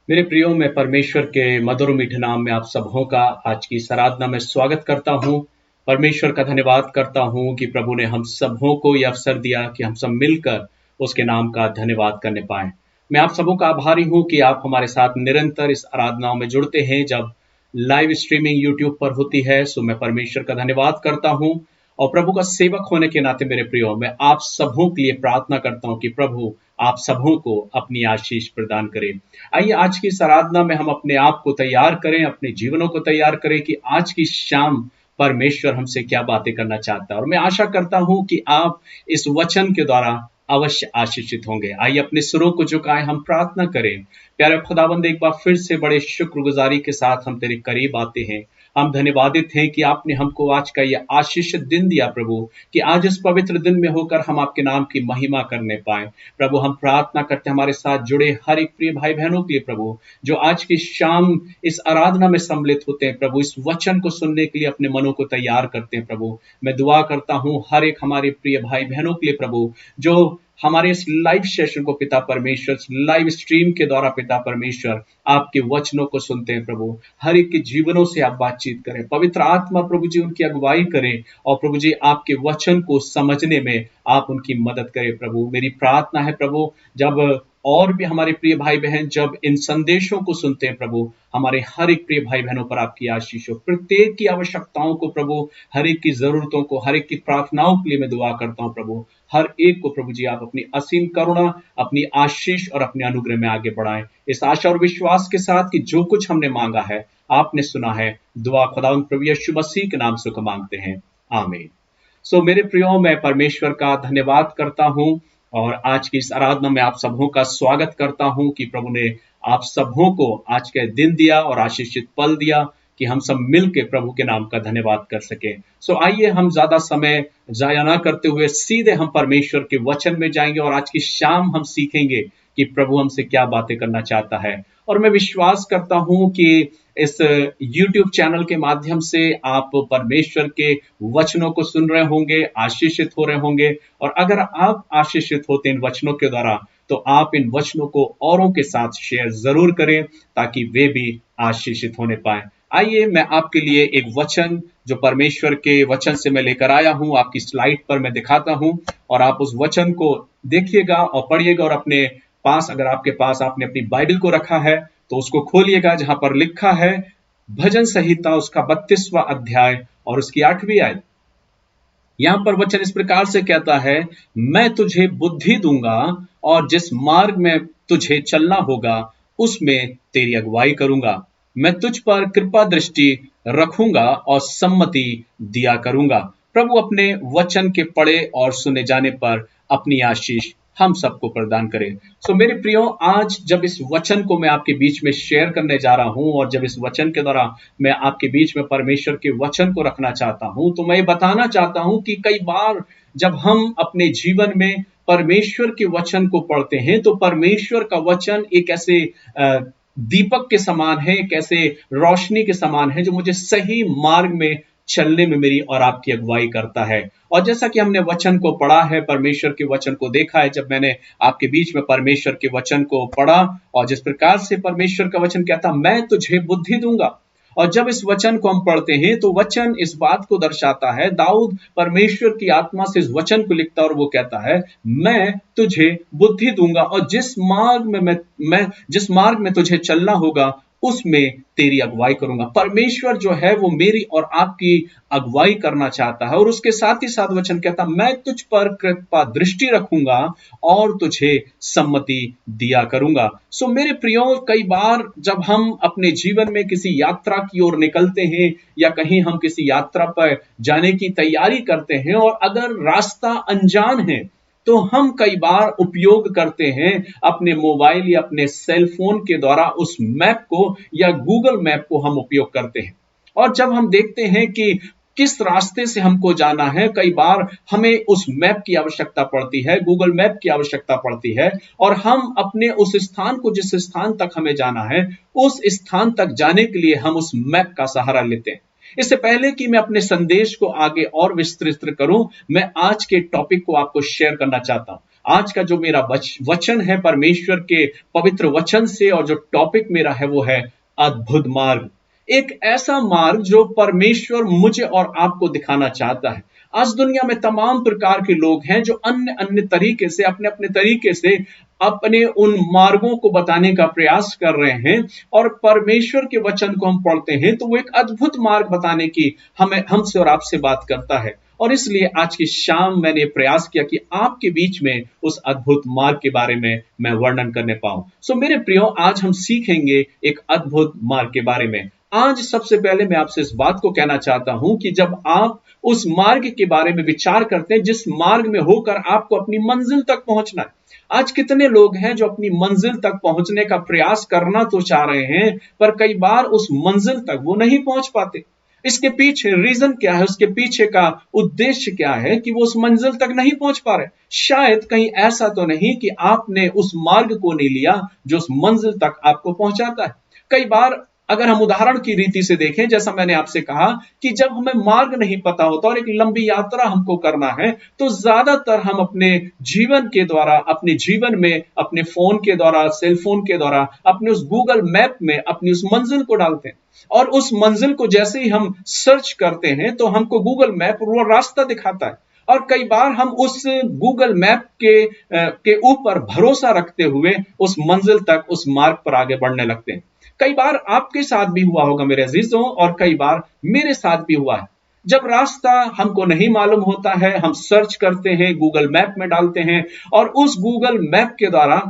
मेरे प्रियो मैं परमेश्वर के मधुर मीठे नाम में आप सबों का आज की इस आराधना में स्वागत करता हूँ। परमेश्वर का धन्यवाद करता हूँ कि प्रभु ने हम सबों को ये अवसर दिया कि हम सब मिलकर उसके नाम का धन्यवाद करने पाए। मैं आप सबों का आभारी हूँ कि आप हमारे साथ निरंतर इस आराधनाओं में जुड़ते हैं जब लाइव स्ट्रीमिंग यूट्यूब पर होती है। सो मैं परमेश्वर का धन्यवाद करता हूँ और प्रभु का सेवक होने के नाते मेरे प्रियो मैं आप सबों के लिए प्रार्थना करता हूँ कि प्रभु आप सबों को अपनी आशीष प्रदान करे। आइए आज की इस आराधना में हम अपने आप को तैयार करें, अपने जीवनों को तैयार करें कि आज की शाम परमेश्वर हमसे क्या बातें करना चाहता है। और मैं आशा करता हूं कि आप इस वचन के द्वारा अवश्य आशीषित होंगे। आइए अपने सुरों को झुकाएं, हम प्रार्थना करें। प्यारे खुदावंद, एक बार फिर से बड़े शुक्रगुजारी के साथ हम तेरे करीब आते हैं। हम धन्यवादित हैं कि आपने हमको आज का यह आशीषित दिन दिया प्रभु, कि आज इस पवित्र दिन में होकर हम आपके नाम की महिमा करने पाए। प्रभु हम प्रार्थना करते हैं हमारे साथ जुड़े हर एक प्रिय भाई बहनों के लिए प्रभु, जो आज की शाम इस आराधना में सम्मिलित होते हैं प्रभु, इस वचन को सुनने के लिए अपने मनों को तैयार करते हैं प्रभु। मैं दुआ करता हूं हर एक हमारे प्रिय भाई बहनों के लिए प्रभु, जो हमारे इस लाइव सेशन को पिता परमेश्वर लाइव स्ट्रीम के द्वारा पिता परमेश्वर आपके वचनों को सुनते हैं प्रभु। हर एक के जीवनों से आप बातचीत करें, पवित्र आत्मा प्रभु जी उनकी अगुवाई करें और प्रभु जी आपके वचन को समझने में आप उनकी मदद करें प्रभु। मेरी प्रार्थना है प्रभु, जब और भी हमारे प्रिय भाई बहन जब इन संदेशों को सुनते हैं प्रभु, हमारे हर एक प्रिय भाई बहनों पर आपकी आशीष हो। प्रत्येक की आवश्यकताओं को प्रभु, हर एक की जरूरतों को, हर एक की प्रार्थनाओं के लिए मैं दुआ करता हूं प्रभु। हर एक को प्रभु जी आप अपनी असीम करुणा, अपनी आशीष और अपने अनुग्रह में आगे बढ़ाएं, इस आशा और विश्वास के साथ कि जो कुछ हमने मांगा है आपने सुना है। दुआ खुदावंद प्रभु यीशु मसीह के नाम से को मांगते हैं, आमीन। सो मेरे प्रियो मैं परमेश्वर का धन्यवाद करता हूं और आज की इस आराधना में आप सबों का स्वागत करता हूं कि प्रभु ने आप सबों को आज के दिन दिया और आशीषित पल दिया कि हम सब मिल के प्रभु के नाम का धन्यवाद कर सके। सो आइए हम ज्यादा समय जाया ना करते हुए सीधे हम परमेश्वर के वचन में जाएंगे और आज की शाम हम सीखेंगे कि प्रभु हमसे क्या बातें करना चाहता है। और मैं विश्वास करता हूं कि इस YouTube चैनल के माध्यम से आप परमेश्वर के वचनों को सुन रहे होंगे, आशीषित हो रहे होंगे। और अगर आप आशीषित होते इन वचनों के द्वारा तो आप इन वचनों को औरों के साथ शेयर जरूर करें ताकि वे भी आशीषित होने पाए। आइए मैं आपके लिए एक वचन जो परमेश्वर के वचन से मैं लेकर आया हूं आपकी स्लाइड पर मैं दिखाता हूं और आप उस वचन को देखिएगा और पढ़िएगा। और अपने पास, अगर आपके पास आपने अपनी बाइबल को रखा है तो उसको खोलिएगा जहां पर लिखा है भजन संहिता उसका 32वां अध्याय और उसकी 8वीं आयत। यहां पर वचन इस प्रकार से कहता है, मैं तुझे बुद्धि दूंगा और जिस मार्ग में तुझे चलना होगा उसमें तेरी अगुवाई करूंगा। मैं तुझ पर कृपा दृष्टि रखूंगा और सम्मति दिया करूंगा। प्रभु अपने वचन के पढ़े और सुने जाने पर अपनी आशीष हम सबको प्रदान करें। सो मेरे प्रियो, आज जब इस वचन को मैं आपके बीच में शेयर करने जा रहा हूं और जब इस वचन के द्वारा मैं आपके बीच में परमेश्वर के वचन को रखना चाहता हूं तो मैं बताना चाहता हूं कि कई बार जब हम अपने जीवन में परमेश्वर के वचन को पढ़ते हैं तो परमेश्वर का वचन एक ऐसे दीपक के समान है, एक ऐसे रोशनी के समान है जो मुझे सही मार्ग में चलने में मेरी और आपकी अगुवाई करता है। और जैसा कि हमने वचन को पढ़ा है, परमेश्वर के वचन को देखा है, जब मैंने आपके बीच में परमेश्वर के वचन को पढ़ा और जिस प्रकार से परमेश्वर का वचन कहता मैं तुझे बुद्धि दूंगा, और जब इस वचन को हम पढ़ते हैं तो वचन इस बात को दर्शाता है, दाऊद परमेश्वर की आत्मा से इस वचन को लिखता है और वो कहता है मैं तुझे बुद्धि दूंगा और जिस मार्ग में तुझे चलना होगा उसमें तेरी अगुवाई करूंगा। परमेश्वर जो है वो मेरी और आपकी अगुवाई करना चाहता है और उसके साथ ही साथ वचन कहता मैं तुझ पर कृपा दृष्टि रखूंगा और तुझे सम्मति दिया करूंगा। सो मेरे प्रियो, कई बार जब हम अपने जीवन में किसी यात्रा की ओर निकलते हैं या कहीं हम किसी यात्रा पर जाने की तैयारी करते हैं और अगर रास्ता अनजान है तो हम कई बार उपयोग करते हैं अपने मोबाइल या अपने सेल फोन के द्वारा उस मैप को या गूगल मैप को हम उपयोग करते हैं। और जब हम देखते हैं कि किस रास्ते से हमको जाना है, कई बार हमें उस मैप की आवश्यकता पड़ती है, गूगल मैप की आवश्यकता पड़ती है और हम अपने उस स्थान को, जिस स्थान तक हमें जाना है, उस स्थान तक जाने के लिए हम उस मैप का सहारा लेते हैं। इससे पहले कि मैं अपने संदेश को आगे और विस्तृत करूं, मैं आज के टॉपिक को आपको शेयर करना चाहता हूं। आज का जो मेरा वचन है परमेश्वर के पवित्र वचन से, और जो टॉपिक मेरा है वो है अद्भुत मार्ग। एक ऐसा मार्ग जो परमेश्वर मुझे और आपको दिखाना चाहता है। आज दुनिया में तमाम प्रकार के लोग हैं जो अन्य अन्य तरीके से, अपने अपने तरीके से अपने उन मार्गों को बताने का प्रयास कर रहे हैं, और परमेश्वर के वचन को हम पढ़ते हैं तो वो एक अद्भुत मार्ग बताने की हमसे और आपसे बात करता है। और इसलिए आज की शाम मैंने प्रयास किया कि आपके बीच में उस अद्भुत मार्ग के बारे में मैं वर्णन करने पाऊं। सो मेरे प्रियो, आज हम सीखेंगे एक अद्भुत मार्ग के बारे में। आज सबसे पहले मैं आपसे इस बात को कहना चाहता हूं कि जब आप उस मार्ग के बारे में विचार करते हैं जिस मार्ग में होकर आपको अपनी मंजिल तक पहुंचना है, आज कितने लोग हैं जो अपनी मंजिल तक पहुंचने का प्रयास करना तो चाह रहे हैं, पर कई बार उस मंजिल तक वो नहीं पहुंच पाते। इसके पीछे रीजन क्या है, उसके पीछे का उद्देश्य क्या है कि वो उस मंजिल तक नहीं पहुंच पा रहे? शायद कहीं ऐसा तो नहीं कि आपने उस मार्ग को नहीं लिया जो उस मंजिल तक आपको पहुंचाता है। कई बार अगर हम उदाहरण की रीति से देखें, जैसा मैंने आपसे कहा कि जब हमें मार्ग नहीं पता होता और एक लंबी यात्रा हमको करना है, तो ज्यादातर हम अपने जीवन के द्वारा, अपने जीवन में अपने फोन के द्वारा, सेल फोन के द्वारा, अपने उस गूगल मैप में अपनी उस मंजिल को डालते हैं, और उस मंजिल को जैसे ही हम सर्च करते हैं तो हमको गूगल मैप वो रास्ता दिखाता है। और कई बार हम उस गूगल मैप के ऊपर भरोसा रखते हुए उस मंजिल तक, उस मार्ग पर आगे बढ़ने लगते हैं। कई बार आपके साथ भी हुआ होगा मेरे अजीजों, और कई बार मेरे साथ भी हुआ है। जब रास्ता हमको नहीं मालूम होता है, हम सर्च करते हैं, गूगल मैप में डालते हैं, और उस गूगल मैप के द्वारा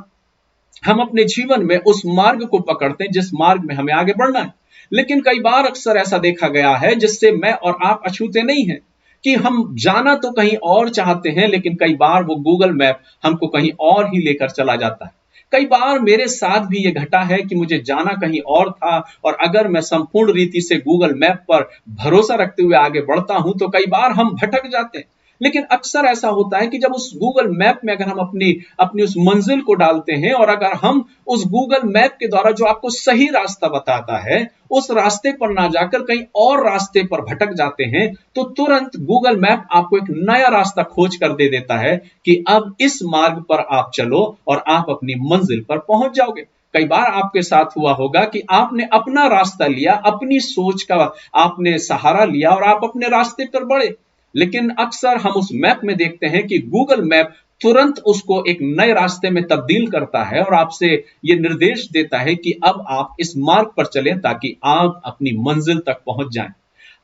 हम अपने जीवन में उस मार्ग को पकड़ते हैं जिस मार्ग में हमें आगे बढ़ना है। लेकिन कई बार अक्सर ऐसा देखा गया है, जिससे मैं और आप अछूते नहीं हैं, कि हम जाना तो कहीं और चाहते हैं, लेकिन कई बार वो गूगल मैप हमको कहीं और ही लेकर चला जाता है। कई बार मेरे साथ भी ये घटा है कि मुझे जाना कहीं और था, और अगर मैं संपूर्ण रीति से गूगल मैप पर भरोसा रखते हुए आगे बढ़ता हूं तो कई बार हम भटक जाते हैं। लेकिन अक्सर ऐसा होता है कि जब उस गूगल मैप में अगर हम अपनी अपनी उस मंजिल को डालते हैं, और अगर हम उस गूगल मैप के द्वारा जो आपको सही रास्ता बताता है उस रास्ते पर ना जाकर कहीं और रास्ते पर भटक जाते हैं, तो तुरंत गूगल मैप आपको एक नया रास्ता खोज कर दे देता है कि अब इस मार्ग पर आप चलो और आप अपनी मंजिल पर पहुंच जाओगे। कई बार आपके साथ हुआ होगा कि आपने अपना रास्ता लिया, अपनी सोच का आपने सहारा लिया और आप अपने रास्ते पर बढ़े, लेकिन अक्सर हम उस मैप में देखते हैं कि गूगल मैप तुरंत उसको एक नए रास्ते में तब्दील करता है और आपसे ये निर्देश देता है कि अब आप इस मार्ग पर चलें ताकि आप अपनी मंजिल तक पहुंच जाएं।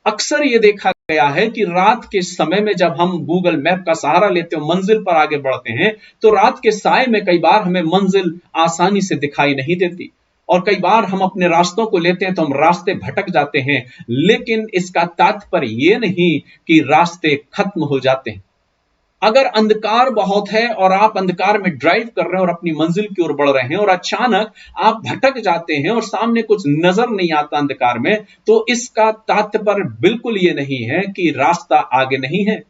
अक्सर ये देखा गया है कि रात के समय में जब हम गूगल मैप का सहारा लेते हैं, मंजिल पर आगे बढ़ते हैं, तो रात के साए में कई बार हमें मंजिल आसानी से दिखाई नहीं देती, और कई बार हम अपने रास्तों को लेते हैं तो हम रास्ते भटक जाते हैं। लेकिन इसका तात्पर्य ये नहीं कि रास्ते खत्म हो जाते हैं। अगर अंधकार बहुत है और आप अंधकार में ड्राइव कर रहे हैं और अपनी मंजिल की ओर बढ़ रहे हैं, और अचानक आप भटक जाते हैं और सामने कुछ नजर नहीं आता अंधकार में, तो इसका तात्पर्य बिल्कुल ये नहीं है कि रास्ता आगे नहीं है।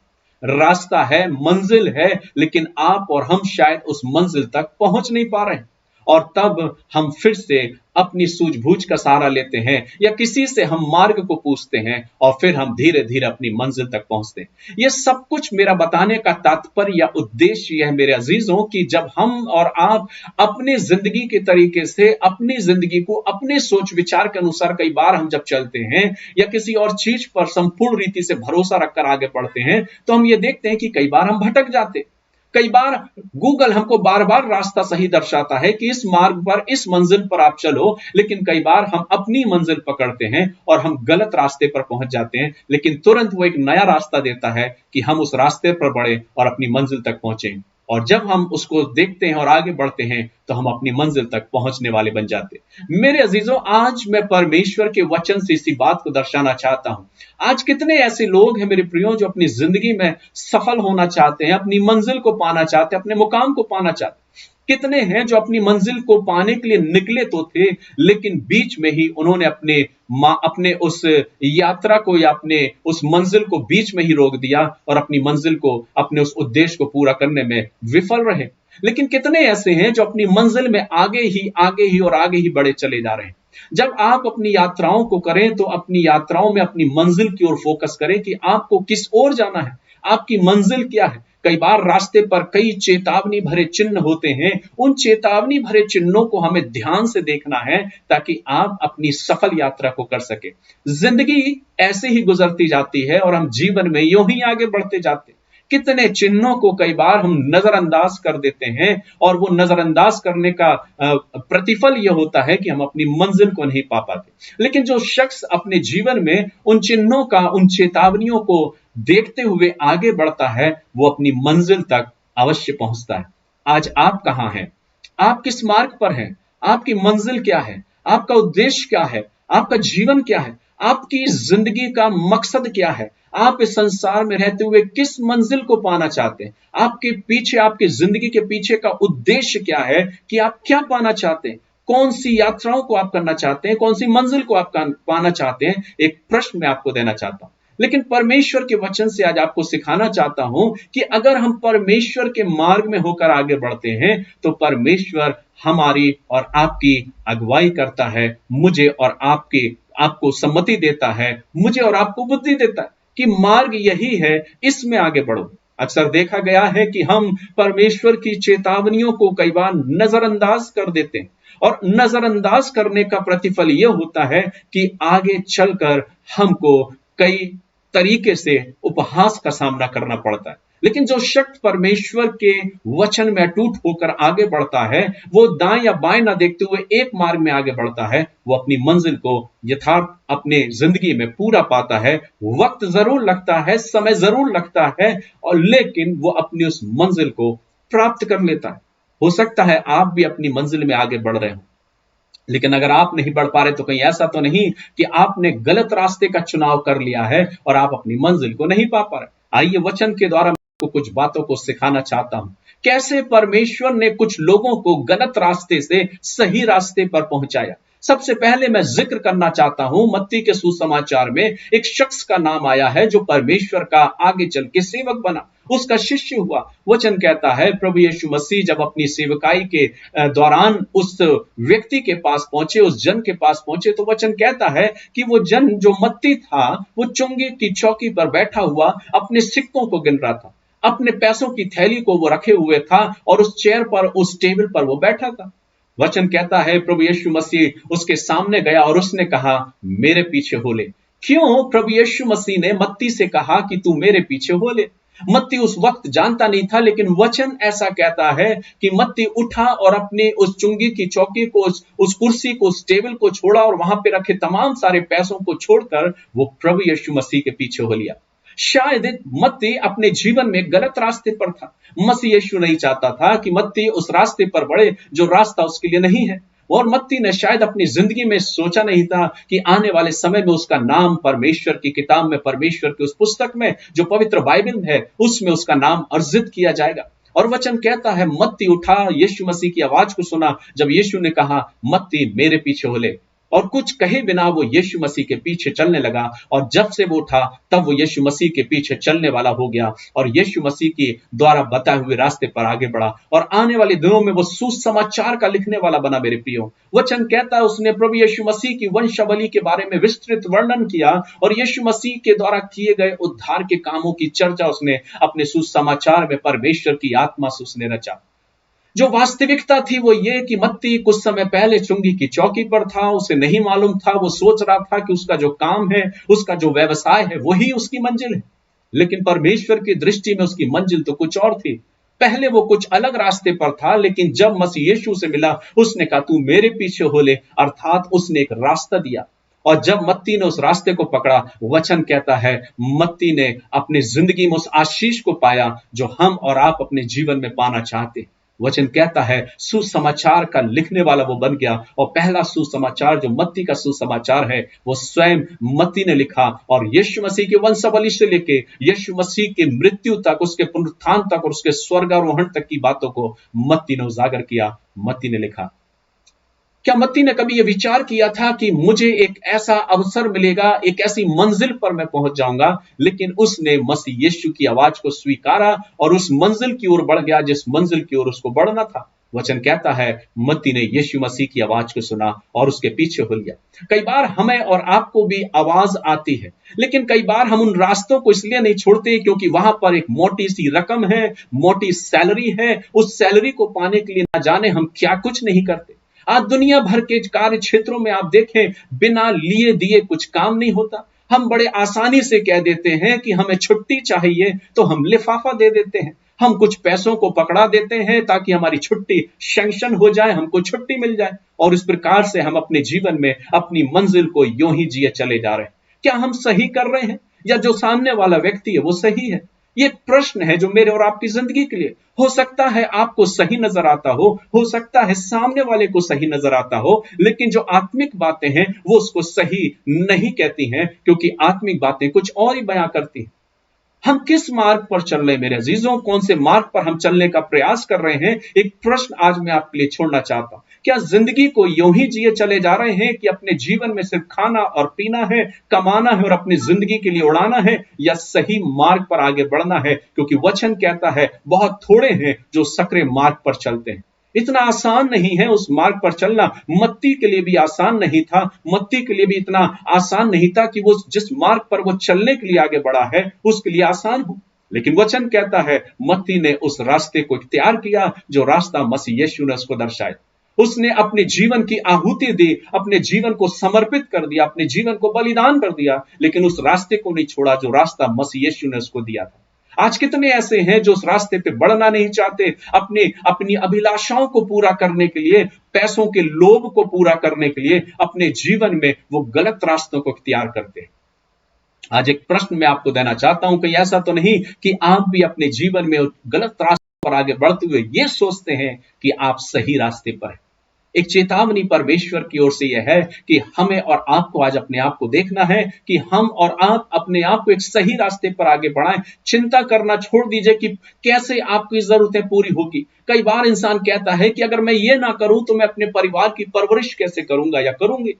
रास्ता है, मंजिल है, लेकिन आप और हम शायद उस मंजिल तक पहुंच नहीं पा रहे हैं। और तब हम फिर से अपनी सूझबूझ का सहारा लेते हैं, या किसी से हम मार्ग को पूछते हैं, और फिर हम धीरे धीरे अपनी मंजिल तक पहुंचते हैं। यह सब कुछ मेरा बताने का तात्पर्य या उद्देश्य यह है मेरे अजीजों, कि जब हम और आप अपने जिंदगी के तरीके से अपनी जिंदगी को अपने सोच विचार के अनुसार कई बार हम जब चलते हैं, या किसी और चीज पर संपूर्ण रीति से भरोसा रखकर आगे बढ़ते हैं, तो हम ये देखते हैं कि कई बार हम भटक जाते हैं। कई बार गूगल हमको बार बार रास्ता सही दर्शाता है कि इस मार्ग पर, इस मंजिल पर आप चलो, लेकिन कई बार हम अपनी मंजिल पकड़ते हैं और हम गलत रास्ते पर पहुंच जाते हैं। लेकिन तुरंत वो एक नया रास्ता देता है कि हम उस रास्ते पर बढ़े और अपनी मंजिल तक पहुंचे, और जब हम उसको देखते हैं और आगे बढ़ते हैं तो हम अपनी मंजिल तक पहुंचने वाले बन जाते हैं। मेरे अजीजों, आज मैं परमेश्वर के वचन से इसी बात को दर्शाना चाहता हूं। आज कितने ऐसे लोग हैं मेरे प्रियो जो अपनी जिंदगी में सफल होना चाहते हैं, अपनी मंजिल को पाना चाहते हैं, अपने मुकाम को पाना चाहते हैं। कितने हैं जो अपनी मंजिल को पाने के लिए निकले तो थे, लेकिन बीच में ही उन्होंने अपने उस यात्रा को या अपने उस मंजिल को बीच में ही रोक दिया और अपनी मंजिल को, अपने उस उद्देश्य को पूरा करने में विफल रहे। लेकिन कितने ऐसे हैं जो अपनी मंजिल में आगे ही और आगे ही बढ़े चले जा रहे हैं। जब आप अपनी यात्राओं को करें तो अपनी यात्राओं में अपनी मंजिल की ओर फोकस करें कि आपको किस ओर जाना है, आपकी मंजिल क्या है। कई बार रास्ते पर कई चेतावनी भरे चिन्ह होते हैं। उन चेतावनी भरे चिन्हों को हमें ध्यान से देखना है ताकि आप अपनी सफल यात्रा को कर सके। जिंदगी ऐसे ही गुजरती जाती है और हम जीवन में यूं ही आगे बढ़ते जाते हैं। कितने चिन्हों को कई बार हम नजरअंदाज कर देते हैं और वो नजरअंदाज करने का प्रतिफल यह होता है कि हम अपनी मंजिल को नहीं पा पाते। लेकिन जो शख्स अपने जीवन में उन चिन्हों का, उन चेतावनियों को देखते हुए आगे बढ़ता है, वो अपनी मंजिल तक अवश्य पहुंचता है। आज आप कहां हैं? आप किस मार्ग पर हैं? आपकी मंजिल क्या है? आपका उद्देश्य क्या है? आपका जीवन क्या है? आपकी जिंदगी का मकसद क्या है? आप इस संसार में रहते हुए किस मंजिल को पाना चाहते हैं? आपके पीछे, आपकी जिंदगी के पीछे का उद्देश्य क्या है कि आप क्या पाना चाहते हैं? कौन सी यात्राओं को आप करना चाहते हैं? कौन सी मंजिल को आप पाना चाहते हैं? एक प्रश्न मैं आपको देना चाहता हूं। लेकिन परमेश्वर के वचन से आज आपको सिखाना चाहता हूं कि अगर हम परमेश्वर के मार्ग में होकर आगे बढ़ते हैं तो परमेश्वर हमारी और आपकी अगुवाई करता है, मुझे और आपको सम्मति देता है, मुझे और आपको बुद्धि देता है कि मार्ग यही है, इसमें आगे बढ़ो। अक्सर देखा गया है कि हम परमेश्वर की चेतावनियों को कई बार नजरअंदाज कर देते हैं और नजरअंदाज करने का प्रतिफल यह होता है कि आगे चलकर हमको कई तरीके से उपहास का सामना करना पड़ता है। लेकिन जो शख्स परमेश्वर के वचन में अटूट होकर आगे बढ़ता है, वो दाएं या बाएं ना देखते हुए एक मार्ग में आगे बढ़ता है, वो अपनी मंजिल को यथार्थ अपने जिंदगी में पूरा पाता है। वक्त जरूर लगता है, समय जरूर लगता है, और लेकिन वो अपनी उस मंजिल को प्राप्त कर लेता है। हो सकता है आप भी अपनी मंजिल में आगे बढ़ रहे हो, लेकिन अगर आप नहीं बढ़ पा रहे तो कहीं ऐसा तो नहीं कि आपने गलत रास्ते का चुनाव कर लिया है और आप अपनी मंजिल को नहीं पा पा रहे। आइए वचन के द्वारा मैं आपको कुछ बातों को सिखाना चाहता हूं, कैसे परमेश्वर ने कुछ लोगों को गलत रास्ते से सही रास्ते पर पहुंचाया। सबसे पहले मैं जिक्र करना चाहता हूं, मत्ती के सुसमाचार में एक शख्स का नाम आया है जो परमेश्वर का आगे चल के सेवक बना, उसका शिष्य हुआ। वचन कहता है प्रभु यीशु मसीह जब अपनी सेवकाई के दौरान उस व्यक्ति के पास पहुंचे, उस जन के पास पहुंचे, तो वचन कहता है कि वो जन जो मत्ती था, वो चुंगी की चौकी पर बैठा हुआ अपने सिक्कों को गिन रहा था। अपने पैसों की थैली को वो रखे हुए था और उस चेयर पर, उस टेबल पर वो बैठा था। वचन कहता है प्रभु यीशु मसीह उसके सामने गया और उसने कहा, मेरे पीछे हो ले। क्यों प्रभु यीशु मसीह ने मत्ती से कहा कि तू मेरे पीछे हो ले? मत्ती उस वक्त जानता नहीं था, लेकिन वचन ऐसा कहता है कि मत्ती उठा और अपने उस चुंगी की चौकी को, उस कुर्सी को, उस टेबल को छोड़ा और वहां पे रखे तमाम सारे पैसों को छोड़कर वो प्रभु यीशु मसीह के पीछे हो लिया। शायद मत्ती अपने जीवन में गलत रास्ते पर था। मसीह यीशु नहीं चाहता था कि मत्ती उस रास्ते पर बढ़े जो रास्ता उसके लिए नहीं है, और मत्ती ने शायद अपनी जिंदगी में सोचा नहीं था कि आने वाले समय में उसका नाम परमेश्वर की किताब में, परमेश्वर की उस पुस्तक में जो पवित्र बाइबल है, उसमें उसका नाम अर्जित किया जाएगा। और वचन कहता है मत्ती उठा, यीशु मसीह की आवाज को सुना जब यीशु ने कहा, मत्ती मेरे पीछे हो ले, और कुछ कहे बिना वो यीशु मसीह के पीछे चलने लगा। और जब से वो उठा तब वो यीशु मसीह के पीछे चलने वाला हो गया और यीशु मसीह के द्वारा बताए हुए रास्ते पर आगे बढ़ा और आने वाले दिनों में वो सुसमाचार का लिखने वाला बना। मेरे प्रियो, वचन कहता है उसने प्रभु यीशु मसीह की वंशावली के बारे में विस्तृत वर्णन किया और यीशु मसीह के द्वारा किए गए उद्धार के कामों की चर्चा उसने अपने सुसमाचार में परमेश्वर की आत्मा से उसने रचा। जो वास्तविकता थी वो ये कि मत्ती कुछ समय पहले चुंगी की चौकी पर था, उसे नहीं मालूम था, वो सोच रहा था कि उसका जो काम है, उसका जो व्यवसाय है, वही उसकी मंजिल है। लेकिन परमेश्वर की दृष्टि में उसकी मंजिल तो कुछ और थी। पहले वो कुछ अलग रास्ते पर था, लेकिन जब मसीह यीशु से मिला, उसने कहा तू मेरे पीछे हो ले, अर्थात उसने एक रास्ता दिया। और जब मत्ती ने उस रास्ते को पकड़ा, वचन कहता है मत्ती ने अपनी जिंदगी में उस आशीष को पाया जो हम और आप अपने जीवन में पाना चाहते। वचन कहता है सुसमाचार का लिखने वाला वो बन गया, और पहला सुसमाचार जो मत्ती का सुसमाचार है वो स्वयं मत्ती ने लिखा। और यीशु मसीह की वंशावली से लेके यीशु मसीह की मृत्यु तक, उसके पुनरुत्थान तक और उसके स्वर्गारोहण तक की बातों को मत्ती ने उजागर किया, मत्ती ने लिखा। क्या मत्ती ने कभी यह विचार किया था कि मुझे एक ऐसा अवसर मिलेगा, एक ऐसी मंजिल पर मैं पहुंच जाऊंगा? लेकिन उसने मसीह यीशु की आवाज को स्वीकारा और उस मंजिल की ओर बढ़ गया जिस मंजिल की ओर उसको बढ़ना था। वचन कहता है मत्ती ने यीशु मसीह की आवाज को सुना और उसके पीछे हो लिया। कई बार हमें और आपको भी आवाज आती है, लेकिन कई बार हम उन रास्तों को इसलिए नहीं छोड़ते क्योंकि वहां पर एक मोटी सी रकम है, मोटी सैलरी है। उस सैलरी को पाने के लिए ना जाने हम क्या कुछ नहीं करते। आज दुनिया भर के कार्य क्षेत्रों में आप देखें, बिना लिए दिए कुछ काम नहीं होता। हम बड़े आसानी से कह देते हैं कि हमें छुट्टी चाहिए, तो हम लिफाफा दे देते हैं। हम कुछ पैसों को पकड़ा देते हैं ताकि हमारी छुट्टी सैंक्शन हो जाए, हमको छुट्टी मिल जाए, और इस प्रकार से हम अपने जीवन में अपनी मंजिल को यूं ही जिए चले जा रहे हैं। क्या हम सही कर रहे हैं या जो सामने वाला व्यक्ति है वो सही है? ये प्रश्न है जो मेरे और आपकी जिंदगी के लिए, हो सकता है आपको सही नजर आता हो सकता है सामने वाले को सही नजर आता हो, लेकिन जो आत्मिक बातें हैं वो उसको सही नहीं कहती हैं, क्योंकि आत्मिक बातें कुछ और ही बयां करती हैं। हम किस मार्ग पर चल रहे हैं मेरे अजीजों? कौन से मार्ग पर हम चलने का प्रयास कर रहे हैं? एक प्रश्न आज मैं आपके लिए छोड़ना चाहता हूं। क्या जिंदगी को यूं ही जिए चले जा रहे हैं कि अपने जीवन में सिर्फ खाना और पीना है, कमाना है और अपनी जिंदगी के लिए उड़ाना है, या सही मार्ग पर आगे बढ़ना है? क्योंकि वचन कहता है बहुत थोड़े हैं जो सकरे मार्ग पर चलते हैं। इतना आसान नहीं है उस मार्ग पर चलना। मत्ती के लिए भी आसान नहीं था, मत्ती के लिए भी इतना आसान नहीं था कि वो जिस मार्ग पर वो चलने के लिए आगे बढ़ा है उसके लिए आसान हो। लेकिन वचन कहता है मत्ती ने उस रास्ते को इख्तियार किया जो रास्ता मसीह यीशु ने उसको दर्शाया। उसने अपने जीवन की आहुति दी, अपने जीवन को समर्पित कर दिया, अपने जीवन को बलिदान कर दिया, लेकिन उस रास्ते को नहीं छोड़ा जो रास्ता मसीह यीशु ने उसको दिया था। आज कितने ऐसे हैं जो उस रास्ते पे बढ़ना नहीं चाहते, अपनी अभिलाषाओं को पूरा करने के लिए, पैसों के लोभ को पूरा करने के लिए अपने जीवन में वो गलत रास्तों को इख्तियार करते हैं। आज एक प्रश्न मैं आपको देना चाहता हूं कि ऐसा तो नहीं कि आप भी अपने जीवन में गलत रास्ते पर आगे बढ़ते हुए ये सोचते हैं कि आप सही रास्ते पर हैं? एक चेतावनी परमेश्वर की ओर से यह है कि हमें और आपको आज अपने आप को देखना है कि हम और आप अपने आप को एक सही रास्ते पर आगे बढ़ाएं। चिंता करना छोड़ दीजिए कि कैसे आपकी जरूरतें पूरी होगी। कई बार इंसान कहता है कि अगर मैं ये ना करूं तो मैं अपने परिवार की परवरिश कैसे करूंगा या करूंगी,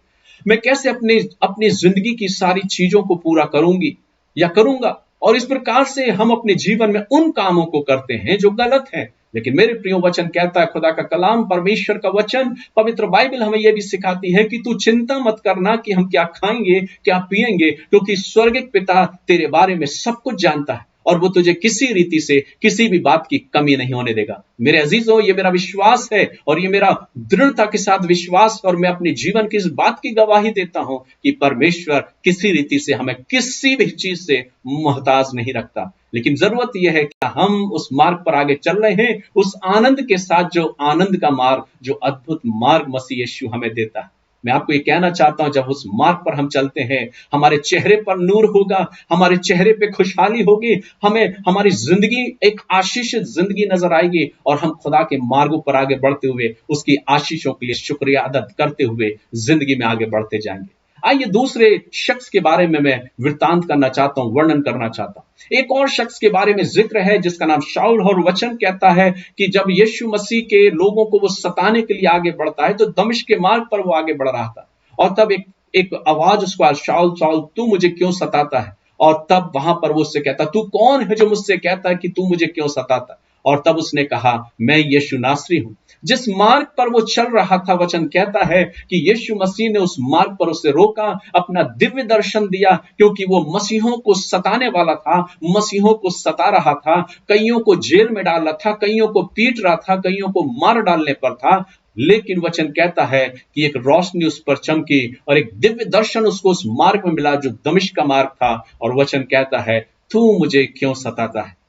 मैं कैसे अपनी जिंदगी की सारी चीजों को पूरा करूंगी या करूंगा। और इस प्रकार से हम अपने जीवन में उन कामों को करते हैं जो गलत हैं। लेकिन मेरे प्रियो वचन कहता है, खुदा का कलाम, परमेश्वर का वचन, पवित्र बाइबल हमें यह भी सिखाती है कि तू चिंता मत करना कि हम क्या खाएंगे क्या पिएंगे, क्योंकि स्वर्गिक पिता तेरे बारे में सब कुछ जानता है और वो तुझे किसी रीति से किसी भी बात की कमी नहीं होने देगा। मेरे अजीजों, ये मेरा विश्वास है और ये मेरा दृढ़ता के साथ विश्वास, और मैं अपने जीवन की इस बात की गवाही देता हूं कि परमेश्वर किसी रीति से हमें किसी भी चीज से मोहताज नहीं रखता। लेकिन जरूरत यह है कि हम उस मार्ग पर आगे चल रहे हैं, उस आनंद के साथ, जो आनंद का मार्ग, जो अद्भुत मार्ग मसीह यीशु हमें देता है। मैं आपको ये कहना चाहता हूं, जब उस मार्ग पर हम चलते हैं, हमारे चेहरे पर नूर होगा, हमारे चेहरे पे खुशहाली होगी, हमें हमारी जिंदगी एक आशीषित जिंदगी नजर आएगी, और हम खुदा के मार्गों पर आगे बढ़ते हुए उसकी आशीषों के लिए शुक्रिया अदा करते हुए जिंदगी में आगे बढ़ते जाएंगे। आइए दूसरे शख्स के बारे में मैं वृत्तांत करना चाहता हूं, वर्णन करना चाहता हूं। एक और शख्स के बारे में जिक्र है जिसका नाम शाऊल, और वचन कहता है कि जब यीशु मसीह के लोगों को वो सताने के लिए आगे बढ़ता है तो दमिश्क के मार्ग पर वो आगे बढ़ रहा था, और तब एक आवाज उसको आई, शाऊल शाऊल तू मुझे क्यों सताता है? और तब वहां पर वो उससे कहता, तू कौन है जो मुझसे कहता है कि तू मुझे क्यों सताता? और तब उसने कहा, मैं यीशु नासरी हूं। जिस मार्ग पर वो चल रहा था, वचन कहता है कि यीशु मसीह ने उस मार्ग पर उसे रोका, अपना दिव्य दर्शन दिया, क्योंकि वो मसीहों को सताने वाला था, मसीहों को सता रहा था, कईयों को जेल में डाल रहा था, कईयों को पीट रहा था, कईयों को मार डालने पर था। लेकिन वचन कहता है कि एक रोशनी उस पर चमकी और एक दिव्य दर्शन उसको उस मार्ग में मिला जो दमिश्क का मार्ग था, और वचन कहता है, तू मुझे क्यों सताता है?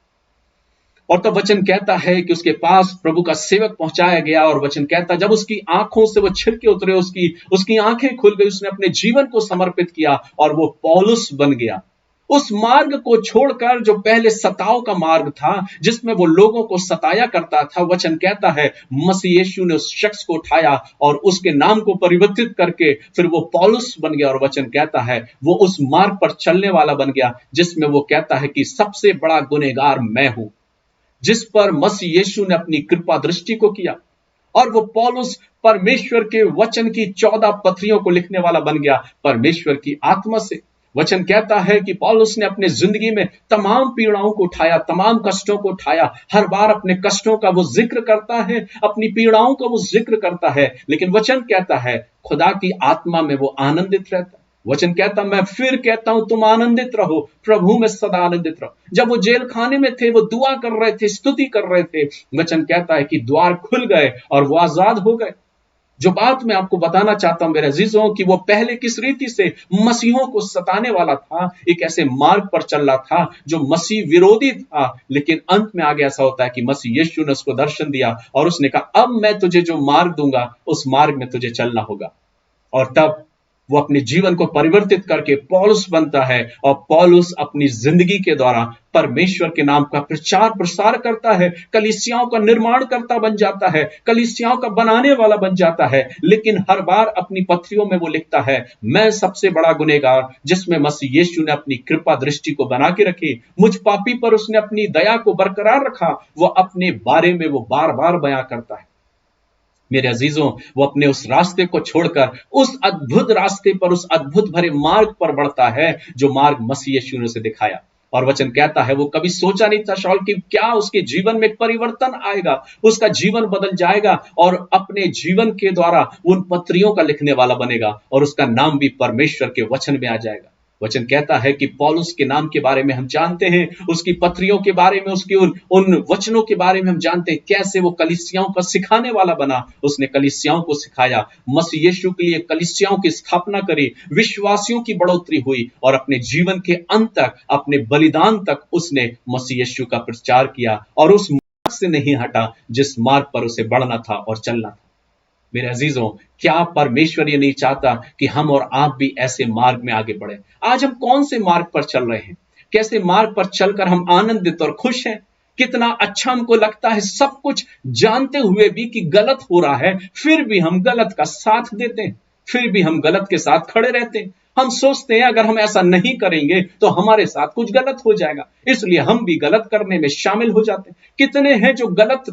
और तब वचन कहता है कि उसके पास प्रभु का सेवक पहुंचाया गया, और वचन कहता है जब उसकी आंखों से वो छिलके उतरे, उसकी आंखें खुल गई, उसने अपने जीवन को समर्पित किया और वो पौलुस बन गया। उस मार्ग को छोड़कर जो पहले सताव का मार्ग था, जिसमें वो लोगों को सताया करता था, वचन कहता है मसीह यीशु ने उस शख्स को उठाया और उसके नाम को परिवर्तित करके फिर वो पौलुस बन गया, और वचन कहता है वो उस मार्ग पर चलने वाला बन गया जिसमें वो कहता है कि सबसे बड़ा गुनहगार मैं हूं, जिस पर मसीह यीशु ने अपनी कृपा दृष्टि को किया। और वो पौलुस परमेश्वर के वचन की 14 पत्रियों को लिखने वाला बन गया परमेश्वर की आत्मा से। वचन कहता है कि पौलुस ने अपने जिंदगी में तमाम पीड़ाओं को उठाया, तमाम कष्टों को उठाया। हर बार अपने कष्टों का वो जिक्र करता है, अपनी पीड़ाओं का वो जिक्र करता है, लेकिन वचन कहता है खुदा की आत्मा में वो आनंदित रहता है। वचन कहता, मैं फिर कहता हूं तुम आनंदित रहो, प्रभु में सदा आनंदित रहो। जब वो जेल खाने में थे, वो दुआ कर रहे थे, स्तुति कर रहे थे। वचन कहता है कि द्वार खुल गए और वो आजाद हो गए। जो बात मैं आपको बताना चाहता हूं मेरे अजीजों, कि वो पहले किस रीति से मसीहों को सताने वाला था, एक ऐसे मार्ग पर चल रहा था जो मसीह विरोधी था, लेकिन अंत में आगे ऐसा होता है कि मसीह यीशु ने उसको दर्शन दिया और उसने कहा, अब मैं तुझे जो मार्ग दूंगा उस मार्ग में तुझे चलना होगा। और तब वो अपने जीवन को परिवर्तित करके पौलुस बनता है, और पौलुस अपनी जिंदगी के द्वारा परमेश्वर के नाम का प्रचार प्रसार करता है, कलीसियाओं का निर्माण करता बन जाता है, कलीसियाओं का बनाने वाला बन जाता है। लेकिन हर बार अपनी पत्रियों में वो लिखता है, मैं सबसे बड़ा गुनहगार जिसमें मसीह यीशु ने अपनी कृपा दृष्टि को बना के रखी, मुझ पापी पर उसने अपनी दया को बरकरार रखा, वो अपने बारे में वो बार बार बयां करता है। मेरे अजीजों, वो अपने उस रास्ते को छोड़कर उस अद्भुत रास्ते पर, उस अद्भुत भरे मार्ग पर बढ़ता है जो मार्ग मसीह यीशु ने उसे दिखाया। और वचन कहता है वो कभी सोचा नहीं था शाऊल कि क्या उसके जीवन में परिवर्तन आएगा, उसका जीवन बदल जाएगा और अपने जीवन के द्वारा उन पत्रियों का लिखने वाला बनेगा और उसका नाम भी परमेश्वर के वचन में आ जाएगा। वचन कहता है कि पौलुस के नाम के बारे में हम जानते हैं, उसकी पत्रियों के बारे में, उसकी उन वचनों के बारे में हम जानते हैं, कैसे वो कलीसियाओं का सिखाने वाला बना। उसने कलीसियाओं को सिखाया, मसीह यीशु के लिए कलीसियाओं की स्थापना करी, विश्वासियों की बढ़ोतरी हुई और अपने जीवन के अंत तक, अपने बलिदान तक उसने मसीह यीशु का प्रचार किया और उस मार्ग से नहीं हटा जिस मार्ग पर उसे बढ़ना था और चलना था। मेरे अजीजों, क्या परमेश्वर ये नहीं चाहता कि हम और आप भी ऐसे मार्ग में आगे बढ़े? आज हम कौन से मार्ग पर चल रहे हैं? कैसे मार्ग पर चलकर हम आनंदित और खुश हैं? कितना अच्छा हमको लगता है, सब कुछ जानते हुए भी कि गलत हो रहा है, फिर भी हम गलत का साथ देते हैं, फिर भी हम गलत के साथ खड़े रहते हैं। हम सोचते हैं अगर हम ऐसा नहीं करेंगे तो हमारे साथ कुछ गलत हो जाएगा, इसलिए हम भी गलत करने में शामिल हो जाते हैं। कितने हैं जो गलत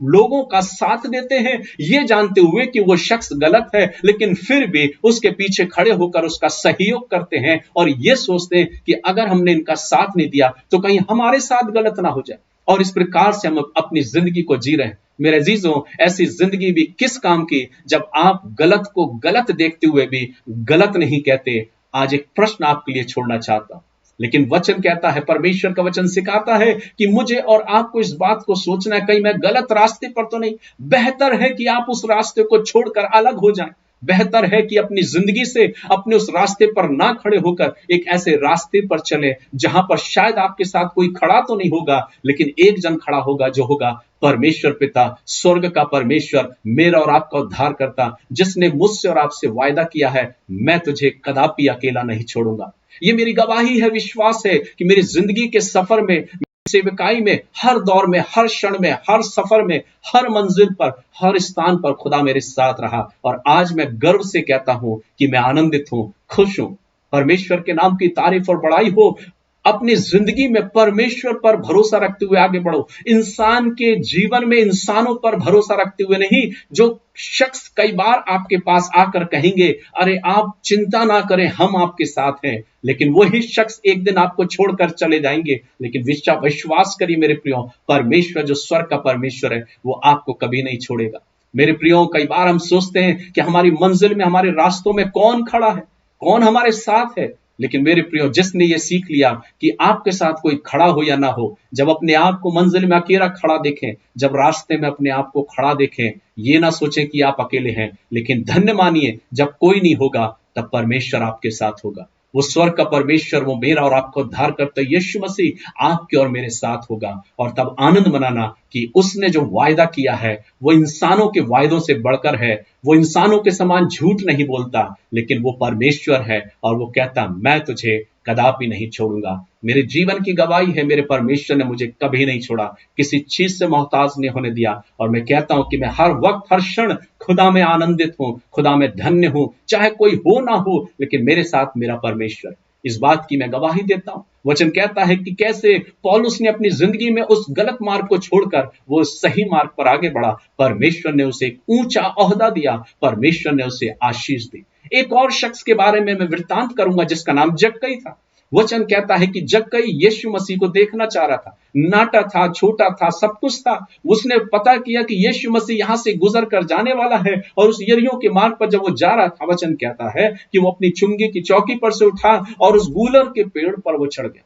लोगों का साथ देते हैं, ये जानते हुए कि वो शख्स गलत है, लेकिन फिर भी उसके पीछे खड़े होकर उसका सहयोग करते हैं और ये सोचते हैं कि अगर हमने इनका साथ नहीं दिया तो कहीं हमारे साथ गलत ना हो जाए। और इस प्रकार से हम अपनी जिंदगी को जी रहे हैं। मेरे अजीजों, ऐसी जिंदगी भी किस काम की जब आप गलत को गलत देखते हुए भी गलत नहीं कहते। आज एक प्रश्न आपके लिए छोड़ना चाहता हूं, लेकिन वचन कहता है, परमेश्वर का वचन सिखाता है कि मुझे और आपको इस बात को सोचना है, कहीं मैं गलत रास्ते पर तो नहीं। बेहतर है कि आप उस रास्ते को छोड़कर अलग हो जाएं। बेहतर है कि अपनी जिंदगी से अपने उस रास्ते पर ना खड़े होकर एक ऐसे रास्ते पर चले जहां पर शायद आपके साथ कोई खड़ा तो नहीं होगा, लेकिन एक जन खड़ा होगा जो होगा परमेश्वर पिता, स्वर्ग का परमेश्वर, मेरा और आपका उद्धार करता, जिसने मुझसे और आपसे वायदा किया है, मैं तुझे कदापि अकेला नहीं छोड़ूंगा। ये मेरी गवाही है, विश्वास है कि मेरी जिंदगी के सफर में, सेवकाई में, हर दौर में, हर क्षण में, हर सफर में, हर मंजिल पर, हर स्थान पर खुदा मेरे साथ रहा। और आज मैं गर्व से कहता हूं कि मैं आनंदित हूं, खुश हूं। परमेश्वर के नाम की तारीफ और बड़ाई हो। अपनी जिंदगी में परमेश्वर पर भरोसा रखते हुए आगे बढ़ो। इंसान के जीवन में इंसानों पर भरोसा रखते हुए नहीं। जो शख्स कई बार आपके पास आकर कहेंगे, अरे आप चिंता ना करें, हम आपके साथ हैं, लेकिन वही शख्स एक दिन आपको छोड़कर चले जाएंगे। लेकिन विश्वास करिए मेरे प्रियो, परमेश्वर जो स्वर्ग का परमेश्वर है, वो आपको कभी नहीं छोड़ेगा। मेरे प्रियो, कई बार हम सोचते हैं कि हमारी मंजिल में, हमारे रास्तों में कौन खड़ा है, कौन हमारे साथ है। लेकिन मेरे प्रियो, जिसने ये सीख लिया कि आपके साथ कोई खड़ा हो या ना हो, जब अपने आप को मंजिल में अकेला खड़ा देखें, जब रास्ते में अपने आप को खड़ा देखें, ये ना सोचें कि आप अकेले हैं, लेकिन धन्य मानिए जब कोई नहीं होगा तब परमेश्वर आपके साथ होगा। वो स्वर्ग का परमेश्वर, वो मेरा और आपका उद्धार करता यीशु मसीह आपके और मेरे साथ होगा। और तब आनंद मनाना कि उसने जो वायदा किया है वो इंसानों के वायदों से बढ़कर है। वो इंसानों के समान झूठ नहीं बोलता, लेकिन वो परमेश्वर है और वो कहता, मैं तुझे कदापि नहीं छोड़ूंगा। मेरे जीवन की गवाही है, मेरे परमेश्वर ने मुझे कभी नहीं छोड़ा, किसी चीज से मोहताज नहीं होने दिया। और मैं कहता हूं कि मैं हर वक्त, हर क्षण खुदा में आनंदित हूं, खुदा में धन्य हूं, चाहे कोई हो ना हो, लेकिन मेरे साथ मेरा परमेश्वर। इस बात की मैं गवाही देता हूं। वचन कहता है कि कैसे पौलुस ने अपनी जिंदगी में उस गलत मार्ग को छोड़कर वो सही मार्ग पर आगे बढ़ा। परमेश्वर ने उसे एक ऊंचा ओहदा दिया, परमेश्वर ने उसे आशीष दी। एक और शख्स के बारे में मैं वृत्तांत करूंगा जिसका नाम जक्कई था। वचन कहता है कि जक्कई यीशु मसीह को देखना चाह रहा था, नाटा था, छोटा था, सब कुछ था। उसने पता किया कि यीशु मसीह यहां से गुजर कर जाने वाला है, और उस यरीहो के मार्ग पर जब वो जा रहा था, वचन कहता है कि वो अपनी चुंगी की चौकी पर से उठा और उस गूलर के पेड़ पर वो चढ़ गया,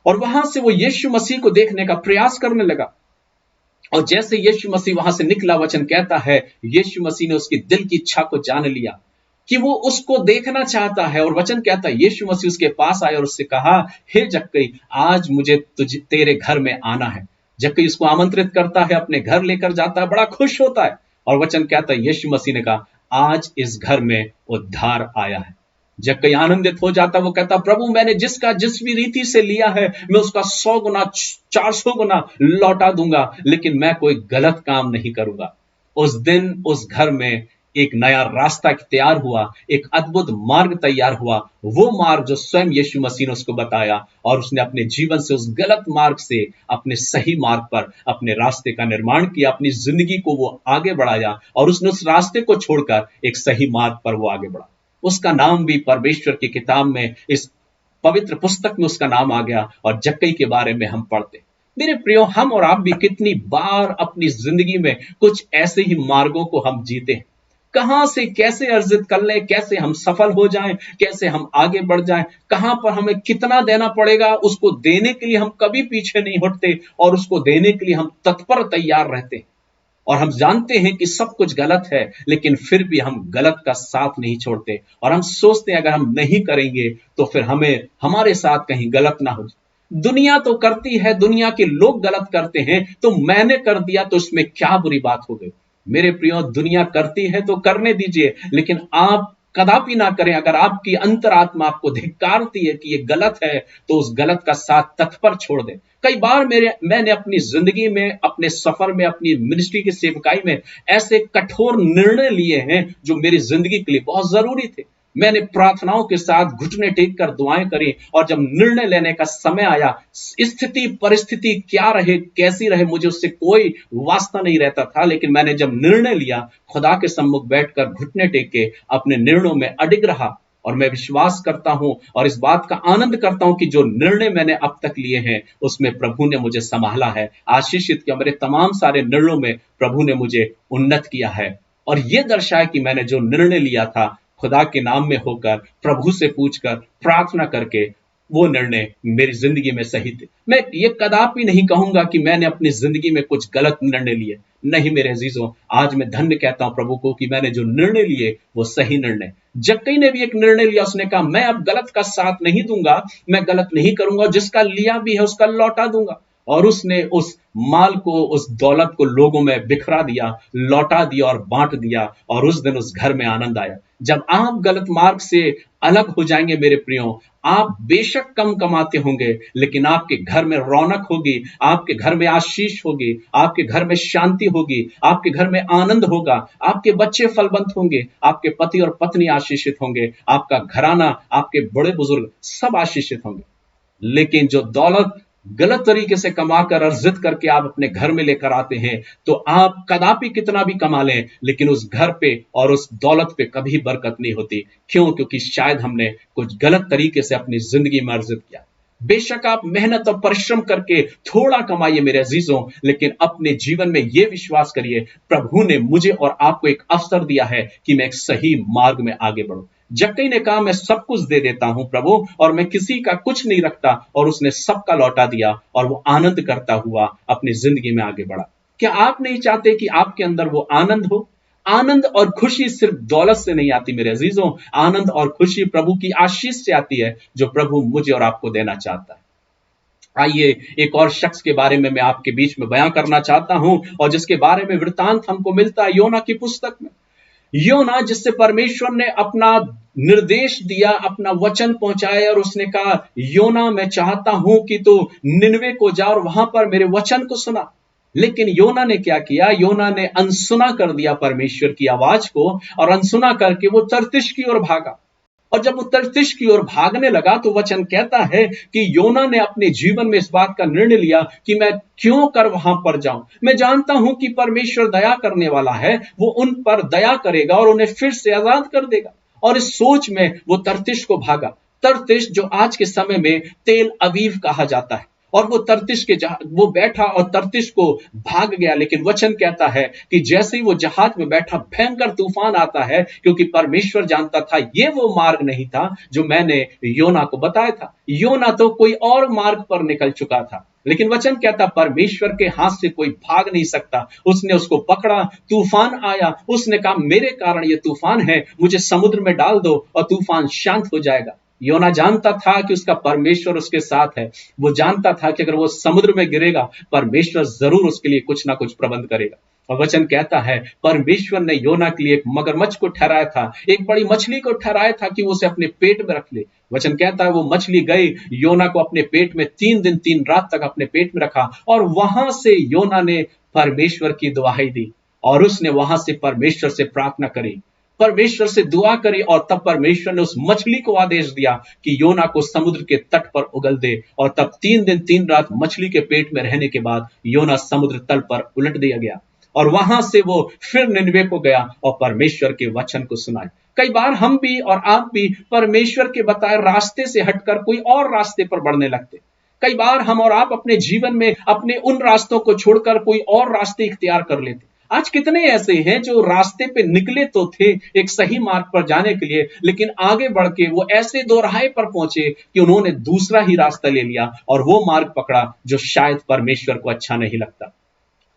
और वहां से वो यीशु मसीह को देखने का प्रयास करने लगा। और जैसे यीशु मसीह वहां से निकला, वचन कहता है यीशु मसीह ने उसकी दिल की इच्छा को जान लिया कि वो उसको देखना चाहता है। और वचन कहता है यीशु मसीह उसके पास आया और उससे कहा, हे जक्कई, आज मुझे तुझे तेरे घर में आना है। जक्कई उसको आमंत्रित करता है, अपने घर लेकर जाता है, बड़ा खुश होता है। और वचन कहता है यीशु मसीह ने कहा, आज इस घर में उद्धार आया है। जक्कई आनंदित हो जाता, वो कहता, प्रभु मैंने जिस भी रीति से लिया है मैं उसका 100 गुना 400 गुना लौटा दूंगा, लेकिन मैं कोई गलत काम नहीं करूंगा। उस दिन उस घर में एक नया रास्ता तैयार हुआ, एक अद्भुत मार्ग तैयार हुआ, वो मार्ग जो स्वयं यीशु मसीह ने उसको बताया, और उसने अपने जीवन से उस गलत मार्ग से अपने सही मार्ग पर अपने रास्ते का निर्माण किया, अपनी जिंदगी को वो आगे बढ़ाया, और उसने उस रास्ते को छोड़कर एक सही मार्ग पर वो आगे बढ़ा। उसका नाम भी परमेश्वर की किताब में, इस पवित्र पुस्तक में उसका नाम आ गया, और जक्कई के बारे में हम पढ़ते। मेरे प्रियो, हम और आप भी कितनी बार अपनी जिंदगी में कुछ ऐसे ही मार्गों को हम जीते हैं। कहां से कैसे अर्जित कर लें, कैसे हम सफल हो जाएं, कैसे हम आगे बढ़ जाएं, कहां पर हमें कितना देना पड़ेगा, उसको देने के लिए हम कभी पीछे नहीं हटते, और उसको देने के लिए हम तत्पर तैयार रहते हैं। और हम जानते हैं कि सब कुछ गलत है, लेकिन फिर भी हम गलत का साथ नहीं छोड़ते, और हम सोचते हैं अगर हम नहीं करेंगे तो फिर हमारे साथ कहीं गलत ना हो। दुनिया तो करती है, दुनिया के लोग गलत करते हैं, तो मैंने कर दिया तो इसमें क्या बुरी बात हो गई। मेरे प्रियो, दुनिया करती है तो करने दीजिए, लेकिन आप कदापि ना करें। अगर आपकी अंतरात्मा आपको धिक्कारती है कि ये गलत है, तो उस गलत का साथ तत्पर छोड़ दें। कई बार मैंने अपनी जिंदगी में, अपने सफर में, अपनी मिनिस्ट्री की सेवकाई में ऐसे कठोर निर्णय लिए हैं जो मेरी जिंदगी के लिए बहुत जरूरी थे। मैंने प्रार्थनाओं के साथ घुटने टेक कर दुआएं करी, और जब निर्णय लेने का समय आया, स्थिति परिस्थिति क्या रहे, कैसी रहे, मुझे उससे कोई वास्ता नहीं रहता था, लेकिन मैंने जब निर्णय लिया, खुदा के सम्मुख बैठकर घुटने टेक के अपने निर्णयों में अडिग रहा। और मैं विश्वास करता हूं और इस बात का आनंद करता हूं कि जो निर्णय मैंने अब तक लिए हैं उसमें प्रभु ने मुझे संभाला है, आशीषित किया। मेरे तमाम सारे निर्णयों में प्रभु ने मुझे उन्नत किया है, और यह दर्शाया कि मैंने जो निर्णय लिया था खुदा के नाम में होकर, प्रभु से पूछकर, प्रार्थना करके, वो निर्णय मेरी जिंदगी में सही थे। मैं ये कदापि नहीं कहूंगा कि मैंने अपनी जिंदगी में कुछ गलत निर्णय लिए। नहीं मेरे अजीजों, आज मैं धन्य कहता हूं प्रभु को कि मैंने जो निर्णय लिए वो सही निर्णय। जक्कई ने भी एक निर्णय लिया, उसने कहा मैं अब गलत का साथ नहीं दूंगा, मैं गलत नहीं करूंगा, जिसका लिया भी है उसका लौटा दूंगा। और उसने उस माल को, उस दौलत को लोगों में बिखरा दिया, लौटा दिया और बांट दिया, और उस दिन उस घर में आनंद आया। जब आप गलत मार्ग से अलग हो जाएंगे मेरे प्रियो, आप बेशक कम कमाते होंगे, लेकिन आपके घर में रौनक होगी, आपके घर में आशीष होगी, आपके घर में शांति होगी, आपके घर में आनंद होगा, आपके बच्चे फलवंत होंगे, आपके पति और पत्नी आशीषित होंगे, आपका घराना, आपके बड़े बुजुर्ग सब आशीषित होंगे। लेकिन जो दौलत गलत तरीके से कमाकर, अर्जित करके आप अपने घर में लेकर आते हैं, तो आप कदापि कितना भी कमा लें, लेकिन उस घर पे और उस दौलत पे कभी बरकत नहीं होती। क्यों? क्योंकि शायद हमने कुछ गलत तरीके से अपनी जिंदगी में अर्जित किया। बेशक आप मेहनत और परिश्रम करके थोड़ा कमाइए मेरे अजीजों, लेकिन अपने जीवन में यह विश्वास करिए, प्रभु ने मुझे और आपको एक अवसर दिया है कि मैं एक सही मार्ग में आगे बढ़ूं। जक्कई ने कहा मैं सब कुछ दे देता हूं प्रभु, और मैं किसी का कुछ नहीं रखता, और उसने सबका लौटा दिया, और वो आनंद करता हुआ अपनी जिंदगी में आगे बढ़ा। क्या आप नहीं चाहते कि आपके अंदर वो आनंद हो? आनंद और खुशी सिर्फ दौलत से नहीं आती मेरे अजीजों, आनंद और खुशी प्रभु की आशीष से आती है, जो प्रभु मुझे और आपको देना चाहता है। आइए एक और शख्स के बारे में मैं आपके बीच में बयां करना चाहता हूं, और जिसके बारे में वृत्तांत हमको मिलता है योना की पुस्तक में। योना, जिससे परमेश्वर ने अपना निर्देश दिया, अपना वचन पहुंचाया, और उसने कहा योना मैं चाहता हूं कि तू निनवे को जा और वहां पर मेरे वचन को सुना। लेकिन योना ने क्या किया? योना ने अनसुना कर दिया परमेश्वर की आवाज को, और अनसुना करके वो तर्तिश की ओर भागा। और जब वो तर्तिश की ओर भागने लगा, तो वचन कहता है कि योना ने अपने जीवन में इस बात का निर्णय लिया कि मैं क्यों कर वहां पर जाऊं। मैं जानता हूं कि परमेश्वर दया करने वाला है, वो उन पर दया करेगा और उन्हें फिर से आजाद कर देगा। और इस सोच में वो तर्तिश को भागा। तर्तिश जो आज के समय में तेल अवीव कहा जाता है, और वो तर्तिश के वो बैठा और तर्तिश को भाग गया। लेकिन वचन कहता है कि जैसे ही वो जहाज में बैठा, भयंकर तूफान आता है, क्योंकि परमेश्वर जानता था ये वो मार्ग नहीं था जो मैंने योना को बताया था। योना तो कोई और मार्ग पर निकल चुका था, लेकिन वचन कहता परमेश्वर के हाथ से कोई भाग नहीं सकता। उसने उसको पकड़ा, तूफान आया, उसने कहा मेरे कारण ये तूफान है, मुझे समुद्र में डाल दो और तूफान शांत हो जाएगा। योना जानता था कि उसका परमेश्वर उसके साथ है। वो जानता था कि अगर वो समुद्र में गिरेगा, परमेश्वर जरूर उसके लिए कुछ ना कुछ प्रबंध करेगा। और वचन कहता है परमेश्वर ने योना के लिए एक मगरमच्छ को ठहराया था, एक बड़ी मछली को ठहराया था कि वो उसे अपने पेट में रख ले। वचन कहता है वो मछली गई, योना को अपने पेट में 3 दिन 3 रात तक अपने पेट में रखा, और वहां से योना ने परमेश्वर की दुहाई दी, और उसने वहां से परमेश्वर से प्रार्थना करी, परमेश्वर से दुआ करी, और तब परमेश्वर ने उस मछली को आदेश दिया कि योना को समुद्र के तट पर उगल दे। और तब 3 दिन 3 रात मछली के पेट में रहने के बाद योना समुद्र तल पर उलट दिया गया, और वहां से वो फिर निनवे को गया और परमेश्वर के वचन को सुनाया। कई बार हम भी और आप भी परमेश्वर के बताए रास्ते से हटकर कोई और रास्ते पर बढ़ने लगते। कई बार हम और आप अपने जीवन में अपने उन रास्तों को छोड़कर कोई और रास्ते इख्तियार कर लेते। आज कितने ऐसे हैं जो रास्ते पे निकले तो थे एक सही मार्ग पर जाने के लिए, लेकिन आगे बढ़ के वो ऐसे दोराहे पर पहुंचे कि उन्होंने दूसरा ही रास्ता ले लिया और वो मार्ग पकड़ा जो शायद परमेश्वर को अच्छा नहीं लगता,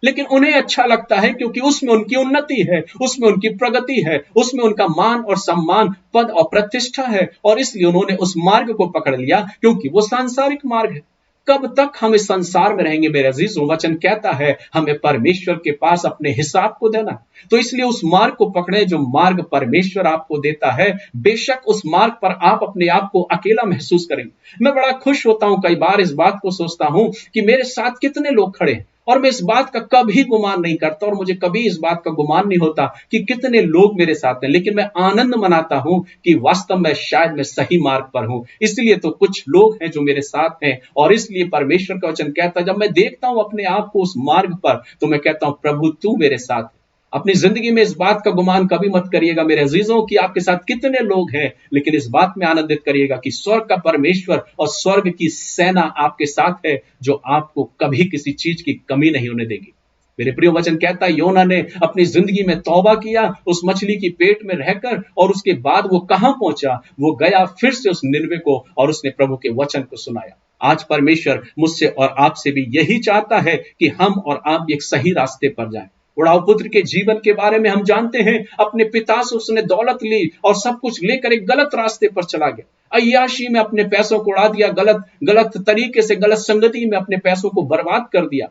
लेकिन उन्हें अच्छा लगता है क्योंकि उसमें उनकी उन्नति है, उसमें उनकी प्रगति है, उसमें उनका मान और सम्मान, पद और प्रतिष्ठा है, और इसलिए उन्होंने उस मार्ग को पकड़ लिया क्योंकि वो सांसारिक मार्ग है। कब तक हम इस संसार में रहेंगे मेरे अजीजों? वचन कहता है हमें परमेश्वर के पास अपने हिसाब को देना, तो इसलिए उस मार्ग को पकड़े जो मार्ग परमेश्वर आपको देता है। बेशक उस मार्ग पर आप अपने आप को अकेला महसूस करेंगे। मैं बड़ा खुश होता हूं, कई बार इस बात को सोचता हूं कि मेरे साथ कितने लोग खड़े हैं, और मैं इस बात का कभी गुमान नहीं करता, और मुझे कभी इस बात का गुमान नहीं होता कि कितने लोग मेरे साथ हैं, लेकिन मैं आनंद मनाता हूं कि वास्तव में शायद मैं सही मार्ग पर हूं। इसलिए तो कुछ लोग हैं जो मेरे साथ हैं, और इसलिए परमेश्वर का वचन कहता है जब मैं देखता हूं अपने आप को उस मार्ग पर, तो मैं कहता हूं प्रभु तू मेरे साथ है। अपनी जिंदगी में इस बात का गुमान कभी मत करिएगा मेरे अजीजों कि आपके साथ कितने लोग हैं, लेकिन इस बात में आनंदित करिएगा कि स्वर्ग का परमेश्वर और स्वर्ग की सेना आपके साथ है, जो आपको कभी किसी चीज की कमी नहीं होने देगी। मेरे प्रिय वचन कहता है योना ने अपनी जिंदगी में तौबा किया उस मछली की पेट में रहकर, और उसके बाद वो कहां पहुंचा? वो गया फिर से उस निनवे को, और उसने प्रभु के वचन को सुनाया। आज परमेश्वर मुझसे और आपसे भी यही चाहता है कि हम और आप भी एक सही रास्ते पर जाएं। उड़ाऊ पुत्र के जीवन के बारे में हम जानते हैं, अपने पिता से उसने दौलत ली और सब कुछ लेकर एक गलत रास्ते पर चला गया। अय्याशी में अपने पैसों को उड़ा दिया, गलत तरीके से, गलत संगति में अपने पैसों को बर्बाद कर दिया,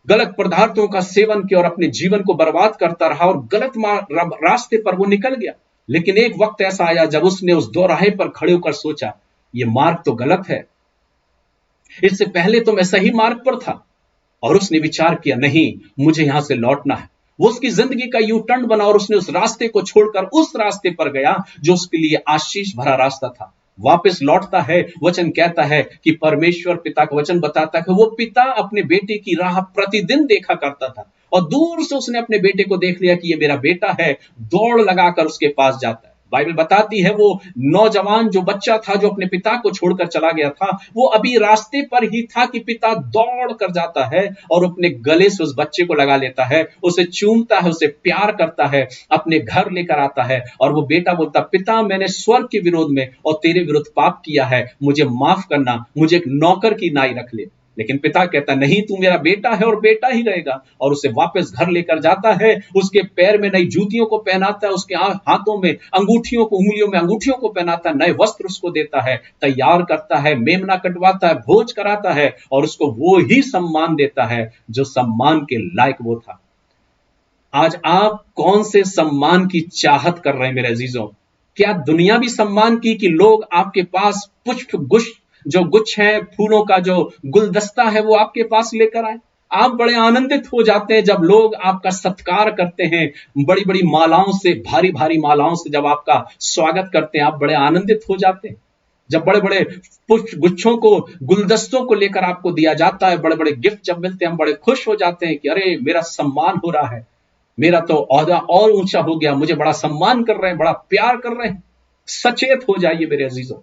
गलत पदार्थों का सेवन किया और अपने जीवन को बर्बाद करता रहा, और गलत रास्ते पर वो निकल गया। लेकिन एक वक्त ऐसा आया जब उसने उस दोराहे पर खड़े होकर सोचा ये मार्ग तो गलत है, इससे पहले तो मैं सही मार्ग पर था। और उसने विचार किया नहीं, मुझे यहां से लौटना है। वो उसकी जिंदगी का यू टर्न बना और उसने उस रास्ते को छोड़कर उस रास्ते पर गया जो उसके लिए आशीष भरा रास्ता था। वापस लौटता है, वचन कहता है कि परमेश्वर पिता का वचन बताता है कि वो पिता अपने बेटे की राह प्रतिदिन देखा करता था, और दूर से उसने अपने बेटे को देख लिया कि ये मेरा बेटा है, दौड़ लगाकर उसके पास जाता है। बाइबल बताती है वो नौजवान जो बच्चा था जो अपने पिता को छोड़कर चला गया था, वो अभी रास्ते पर ही था कि पिता दौड़ कर जाता है और अपने गले से उस बच्चे को लगा लेता है, उसे चूमता है, उसे प्यार करता है, अपने घर लेकर आता है। और वो बेटा बोलता, पिता मैंने स्वर्ग के विरोध में और तेरे विरुद्ध पाप किया है, मुझे माफ करना, मुझे एक नौकर की नाई रख ले। लेकिन पिता कहता नहीं, तू मेरा बेटा है और बेटा ही रहेगा, और उसे वापस घर लेकर जाता है। उसके पैर में नई जूतियों को पहनाता है, उसके हाथों में अंगूठियों को, उंगलियों में अंगूठियों को पहनाता है, नए वस्त्र उसको देता है, तैयार करता है, मेमना कटवाता है, भोज कराता है, और उसको वो ही सम्मान देता है जो सम्मान के लायक वो था। आज आप कौन से सम्मान की चाहत कर रहे हैं मेरे अजीजों? क्या दुनियावी सम्मान की कि लोग आपके पास पुष्प गुच्छ है, फूलों का जो गुलदस्ता है वो आपके पास लेकर आए? आप बड़े आनंदित हो जाते हैं जब लोग आपका सत्कार करते हैं, बड़ी बड़ी मालाओं से, भारी भारी मालाओं से जब आपका स्वागत करते हैं, आप बड़े आनंदित हो जाते हैं। जब बड़े बड़े पुष्प गुच्छों को, गुलदस्तों को लेकर आपको दिया जाता है, बड़े बड़े गिफ्ट जब मिलते हैं, हम बड़े खुश हो जाते हैं कि अरे मेरा सम्मान हो रहा है, मेरा तो ओहदा और ऊंचा हो गया, मुझे बड़ा सम्मान कर रहे हैं, बड़ा प्यार कर रहे हैं। सचेत हो जाइए मेरे अजीजों।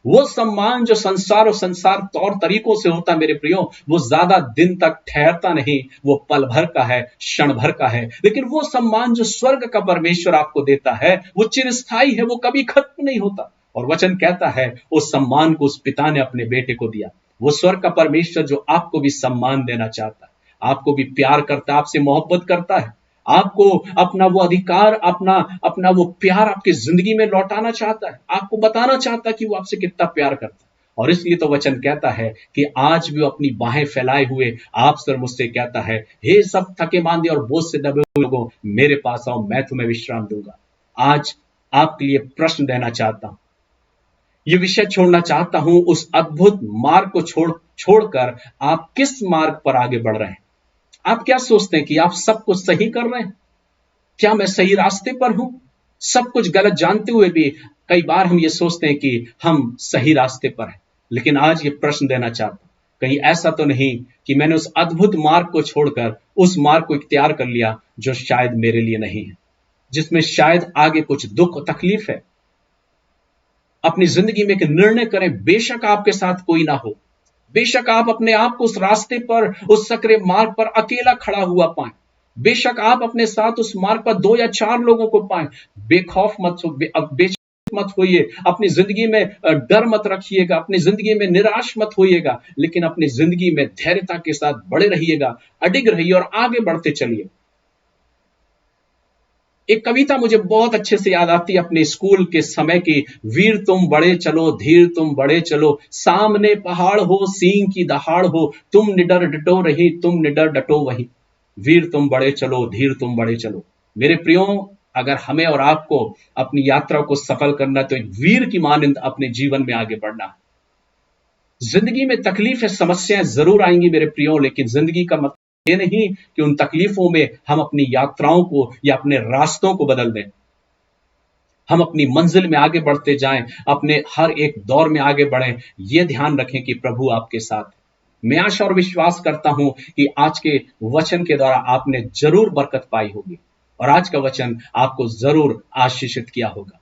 वो सम्मान जो संसार और संसार तौर तरीकों से होता है मेरे प्रियो, वो ज्यादा दिन तक ठहरता नहीं, वो पल भर का है, क्षण भर का है। लेकिन वो सम्मान जो स्वर्ग का परमेश्वर आपको देता है, वो चिरस्थायी है, वो कभी खत्म नहीं होता। और वचन कहता है उस सम्मान को उस पिता ने अपने बेटे को दिया। वो स्वर्ग का परमेश्वर जो आपको भी सम्मान देना चाहता है, आपको भी प्यार करता है, आपसे मोहब्बत करता है, आपको अपना वो अधिकार, अपना अपना वो प्यार आपकी जिंदगी में लौटाना चाहता है, आपको बताना चाहता है कि वो आपसे कितना प्यार करता है। और इसलिए तो वचन कहता है कि आज भी वो अपनी बाहें फैलाए हुए आपसे और मुझसे कहता है, हे सब थके मांदे और बोझ से दबे हुए लोगों, मेरे पास आओ, मैं तुम्हें विश्राम दूंगा। आज आपके लिए प्रश्न देना चाहता हूं, ये विषय छोड़ना चाहता हूं, उस अद्भुत मार्ग को छोड़कर आप किस मार्ग पर आगे बढ़ रहे हैं? आप क्या सोचते हैं कि आप सब कुछ सही कर रहे हैं? क्या मैं सही रास्ते पर हूं? सब कुछ गलत जानते हुए भी कई बार हम ये सोचते हैं कि हम सही रास्ते पर हैं। लेकिन आज ये प्रश्न देना चाहता हूं, कहीं ऐसा तो नहीं कि मैंने उस अद्भुत मार्ग को छोड़कर उस मार्ग को इख्तियार कर लिया जो शायद मेरे लिए नहीं है, जिसमें शायद आगे कुछ दुख तकलीफ है। अपनी जिंदगी में एक निर्णय करें, बेशक आपके साथ कोई ना हो, बेशक आप अपने आप को उस रास्ते पर, उस सकरे मार्ग पर अकेला खड़ा हुआ पाएं, बेशक आप अपने साथ उस मार्ग पर 2 या 4 लोगों को पाएं, बेखौफ मत हो, बेचैन मत होइए, अपनी जिंदगी में डर मत रखिएगा, अपनी जिंदगी में निराश मत होइएगा, लेकिन अपनी जिंदगी में धैर्यता के साथ बड़े रहिएगा, अडिग रहिए और आगे बढ़ते चलिए। एक कविता मुझे बहुत अच्छे से याद आती है अपने स्कूल के समय की, वीर तुम बड़े चलो, धीर तुम बड़े चलो, सामने पहाड़ हो, सींग की दहाड़ हो, तुम निडर डटो रही, तुम निडर डटो वही, वीर तुम बड़े चलो, धीर तुम बड़े चलो। मेरे प्रियो, अगर हमें और आपको अपनी यात्रा को सफल करना तो एक वीर की मानंद अपने जीवन में आगे बढ़ना है। जिंदगी में तकलीफें, समस्याएं जरूर आएंगी मेरे प्रियो, लेकिन जिंदगी का मतलब ये नहीं कि उन तकलीफों में हम अपनी यात्राओं को या अपने रास्तों को बदल दें। हम अपनी मंजिल में आगे बढ़ते जाएं, अपने हर एक दौर में आगे बढ़ें। यह ध्यान रखें कि प्रभु आपके साथ है। मैं आशा और विश्वास करता हूं कि आज के वचन के द्वारा आपने जरूर बरकत पाई होगी और आज का वचन आपको जरूर आशीषित किया होगा।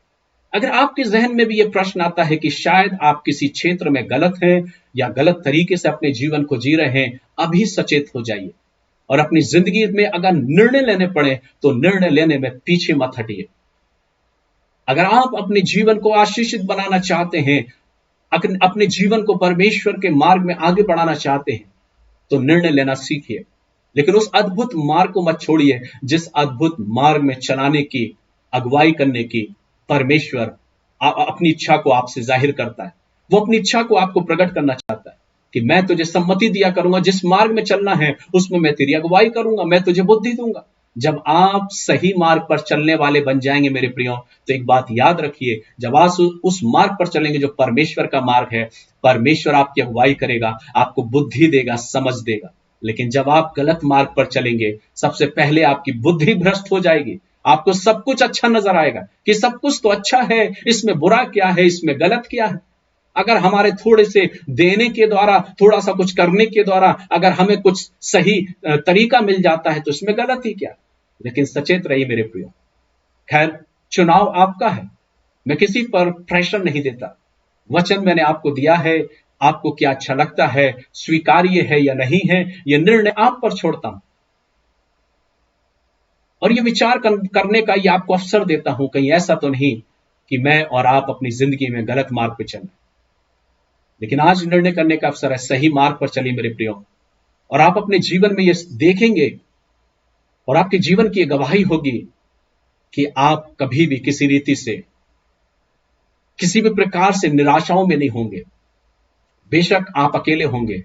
अगर आपके जहन में भी यह प्रश्न आता है कि शायद आप किसी क्षेत्र में गलत हैं या गलत तरीके से अपने जीवन को जी रहे हैं, अभी सचेत हो जाइए और अपनी जिंदगी में अगर निर्णय लेने पड़े तो निर्णय लेने में पीछे मत हटिए। अगर आप अपने जीवन को आशीषित बनाना चाहते हैं, अपने जीवन को परमेश्वर के मार्ग में आगे बढ़ाना चाहते हैं, तो निर्णय लेना सीखिए। लेकिन उस अद्भुत मार्ग को मत छोड़िए जिस अद्भुत मार्ग में चलाने की, अगुवाई करने की परमेश्वर अपनी इच्छा को आपसे जाहिर करता है। वो अपनी इच्छा को आपको प्रकट करना चाहता है कि मैं तुझे सम्मति दिया करूंगा, जिस मार्ग में चलना है उसमें मैं तेरी अगुवाई करूंगा, मैं तुझे बुद्धि दूंगा। जब आप सही मार्ग पर चलने वाले बन जाएंगे मेरे प्रियो, तो एक बात याद रखिए, जब आप उस मार्ग पर चलेंगे जो परमेश्वर का मार्ग है, परमेश्वर आपकी अगुवाई करेगा, आपको बुद्धि देगा, समझ देगा। लेकिन जब आप गलत मार्ग पर चलेंगे, सबसे पहले आपकी बुद्धि भ्रष्ट हो जाएगी। आपको सब कुछ अच्छा नजर आएगा कि सब कुछ तो अच्छा है, इसमें बुरा क्या है, इसमें गलत क्या है। अगर हमारे थोड़े से देने के द्वारा, थोड़ा सा कुछ करने के द्वारा अगर हमें कुछ सही तरीका मिल जाता है तो इसमें गलत ही क्या। लेकिन सचेत रहिए मेरे प्रियो। खैर, चुनाव आपका है, मैं किसी पर प्रेशर नहीं देता। वचन मैंने आपको दिया है, आपको क्या अच्छा लगता है, स्वीकार्य है या नहीं है, यह निर्णय आप पर छोड़ता हूं। और ये विचार करने का ये आपको अवसर देता हूं, कहीं ऐसा तो नहीं कि मैं और आप अपनी जिंदगी में गलत मार्ग पर चलें। लेकिन आज निर्णय करने का अवसर है, सही मार्ग पर चलिए मेरे प्रियो। और आप अपने जीवन में ये देखेंगे और आपके जीवन की गवाही होगी कि आप कभी भी किसी रीति से, किसी भी प्रकार से निराशाओं में नहीं होंगे। बेशक आप अकेले होंगे,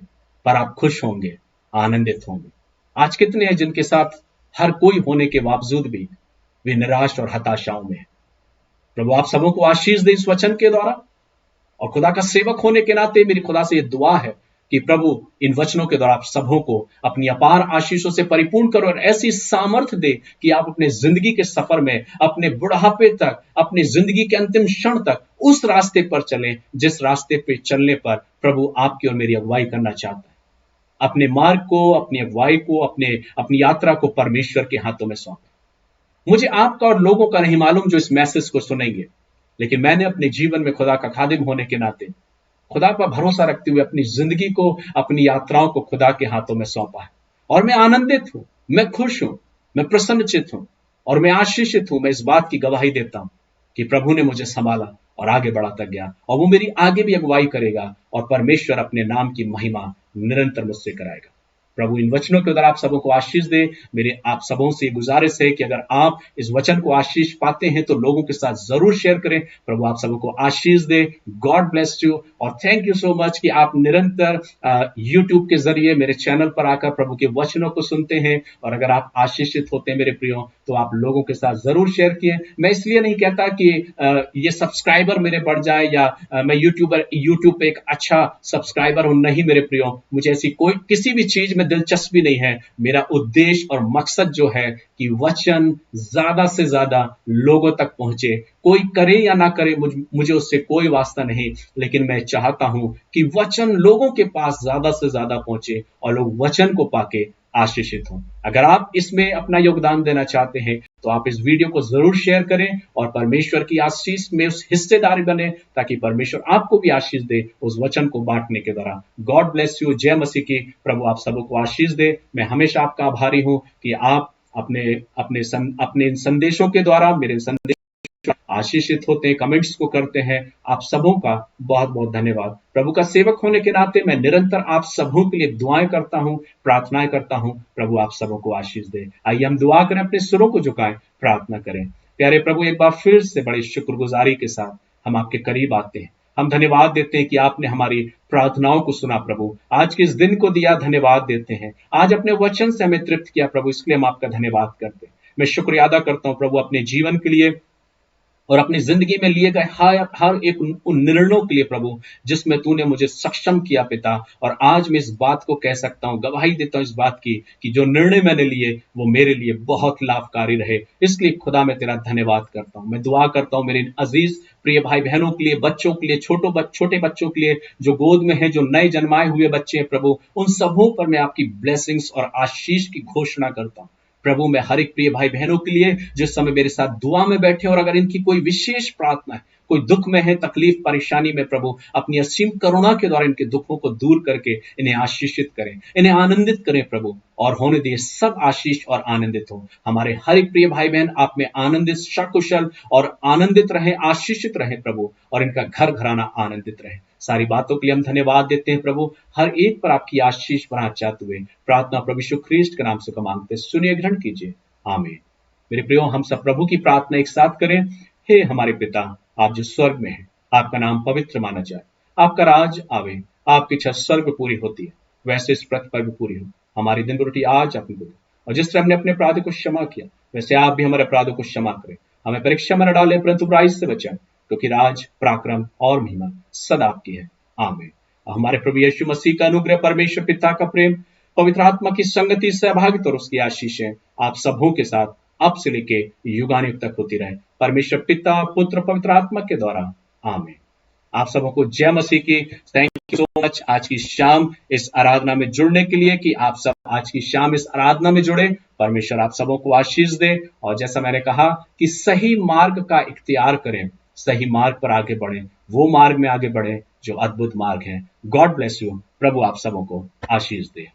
पर आप खुश होंगे, आनंदित होंगे। आज कितने हैं जिनके साथ हर कोई होने के बावजूद भी वे निराश और हताशाओं में हैं। प्रभु आप सबों को आशीष दे इस वचन के द्वारा। और खुदा का सेवक होने के नाते मेरी खुदा से यह दुआ है कि प्रभु इन वचनों के द्वारा आप सबों को अपनी अपार आशीषों से परिपूर्ण करो और ऐसी सामर्थ्य दे कि आप अपने जिंदगी के सफर में, अपने बुढ़ापे तक, अपनी जिंदगी के अंतिम क्षण तक उस रास्ते पर चलें जिस रास्ते पर चलने पर प्रभु आपकी और मेरी अगुवाई करना चाहता है। अपने मार्ग को, अपनी अगुवाई को, अपनी यात्रा को परमेश्वर के हाथों में सौंपें। मुझे आपका और लोगों का नहीं मालूम जो इस मैसेज को सुनेंगे, लेकिन मैंने अपने जीवन में खुदा का खादिम होने के नाते खुदा पर भरोसा रखते हुए अपनी जिंदगी को, अपनी यात्राओं को खुदा के हाथों में सौंपा है। और मैं आनंदित हूं, मैं खुश हूं, मैं प्रसन्नचित हूं और मैं आशीषित हूं। मैं इस बात की गवाही देता हूं कि प्रभु ने मुझे संभाला और आगे बढ़ाता गया, और वो मेरी आगे भी अगुवाई करेगा, और परमेश्वर अपने नाम की महिमा निरंतर मुझसे कराएगा। प्रभु इन वचनों के द्वारा आप सबों को आशीष दे। मेरे आप सबों से गुजारिश है कि अगर आप इस वचन को आशीष पाते हैं तो लोगों के साथ जरूर शेयर करें। प्रभु आप सबों को आशीष दे। गॉड ब्लेस यू, और थैंक यू सो मच कि आप निरंतर यूट्यूब के जरिए मेरे चैनल पर आकर प्रभु के वचनों को सुनते हैं। और अगर आप आशीषित होते हैं मेरे प्रियो, तो आप लोगों के साथ जरूर शेयर किए। मैं इसलिए नहीं कहता कि ये सब्सक्राइबर मेरे बढ़ जाए या मैं यूट्यूब पे एक अच्छा सब्सक्राइबर हूं। नहीं मेरे प्रियो, मुझे ऐसी कोई किसी भी चीज में दिलचस्पी नहीं है। मेरा उद्देश्य और मकसद जो है कि वचन ज्यादा से ज्यादा लोगों तक पहुंचे। कोई करे या ना करे, मुझे उससे कोई वास्ता नहीं, लेकिन मैं चाहता हूं कि वचन लोगों के पास ज्यादा से ज्यादा पहुंचे और लोग वचन को पाके आशीषित हों। अगर आप इसमें अपना योगदान देना चाहते हैं तो आप इस वीडियो को जरूर शेयर करें और परमेश्वर की आशीष में उस हिस्सेदार बने, ताकि परमेश्वर आपको भी आशीष दे उस वचन को बांटने के द्वारा। God bless you. जय मसीह की। प्रभु आप सबों को आशीष दे। मैं हमेशा आपका आभारी हूं कि आप अपने संदेशों के द्वारा मेरे संदेश आशीषित होते हैं, कमेंट्स को करते हैं। आप सबों का बहुत बहुत धन्यवाद। प्रभु का सेवक होने के नाते मैं निरंतर आप सबों के लिए दुआएं करता हूं, प्रार्थनाएं करता हूं। प्रभु आप सबों को आशीष दे। आइए हम दुआ करें, अपने सुरों को झुकाएं, प्रार्थना करें। प्यारे प्रभु, एक बार फिर से बड़ी शुक्रगुजारी के साथ हम आपके करीब आते हैं। हम धन्यवाद देते हैं कि आपने हमारी प्रार्थनाओं को सुना। प्रभु आज के इस दिन को दिया, धन्यवाद देते हैं। आज अपने वचन से हमें तृप्त किया प्रभु, इसलिए हम आपका धन्यवाद करते हैं। मैं शुक्रिया अदा करता हूं प्रभु अपने जीवन के लिए और अपनी जिंदगी में लिए गए हर एक उन निर्णयों के लिए प्रभु, जिसमें तूने मुझे सक्षम किया पिता। और आज मैं इस बात को कह सकता हूं, गवाही देता हूं इस बात की कि जो निर्णय मैंने लिए वो मेरे लिए बहुत लाभकारी रहे। इसलिए खुदा मैं तेरा धन्यवाद करता हूं। मैं दुआ करता हूं मेरे अजीज प्रिय भाई बहनों के लिए, बच्चों के लिए, छोटे बच्चों के लिए जो गोद में हैं, जो नए जन्माए हुए बच्चे हैं प्रभु, उन सबों पर मैं आपकी ब्लेसिंग्स और आशीष की घोषणा करता हूं। प्रभु मैं हर एक प्रिय भाई बहनों के लिए जिस समय मेरे साथ दुआ में बैठे, और अगर इनकी कोई विशेष प्रार्थना है, कोई दुख में है, तकलीफ परेशानी में, प्रभु अपनी असीम करुणा के द्वारा इनके दुखों को दूर करके इन्हें आशीषित करें, इन्हें आनंदित करें प्रभु, और होने दिए सब आशीष और आनंदित हो। हमारे हर एक प्रिय भाई बहन आप में आनंदित, सकुशल और आनंदित रहे, आशीषित रहे प्रभु, और इनका घर घराना आनंदित रहे। सारी बातों के लिए हम धन्यवाद देते हैं प्रभु। हर एक पर आपकी आशीष बना चाहते हुए प्रार्थना प्रभु यीशु ख्रीस्ट के नाम से मांगते, सुनिए, ग्रहण कीजिए, आमीन। मेरे प्रियो, हम सब प्रभु की प्रार्थना एक साथ करें। हे हमारे पिता, आप जो स्वर्ग में हैं, आपका नाम पवित्र माना जाए, आपका राज आवे, आपकी इच्छा स्वर्ग में पूरी होती है वैसे इस पृथ्वी पर भी पूरी हो। हमारी दिन रोटी आज अपनी दो, और जिस तरह हमने अपने अपराधों को क्षमा किया, वैसे आप भी हमारे अपराधों को क्षमा करें। हमें परीक्षा में न डाले, परंतु बुराई से बचाएं, क्योंकि राज, पराक्रम और महिमा सदा आपकी है, आमीन। हमारे प्रभु यीशु मसीह का अनुग्रह, परमेश्वर पिता का प्रेम, पवित्र आत्मा की संगति, सहभागिता और उसकी आशीषें आप सबों के साथ अब से लेके युगानुयुग तक होती रहे, परमेश्वर पिता, पुत्र, पवित्र आत्मा के द्वारा, आमीन। आप सबों को जय मसीह की। थैंक यू सो मच आज की शाम इस आराधना में जुड़ने के लिए, कि आप सब आज की शाम इस आराधना में जुड़े। परमेश्वर आप सबों को आशीष दे, और जैसा मैंने कहा कि सही मार्ग का इख्तियार करें, सही मार्ग पर आगे बढ़ें, वो मार्ग में आगे बढ़ें जो अद्भुत मार्ग है। God bless you. प्रभु आप सबों को आशीष दे।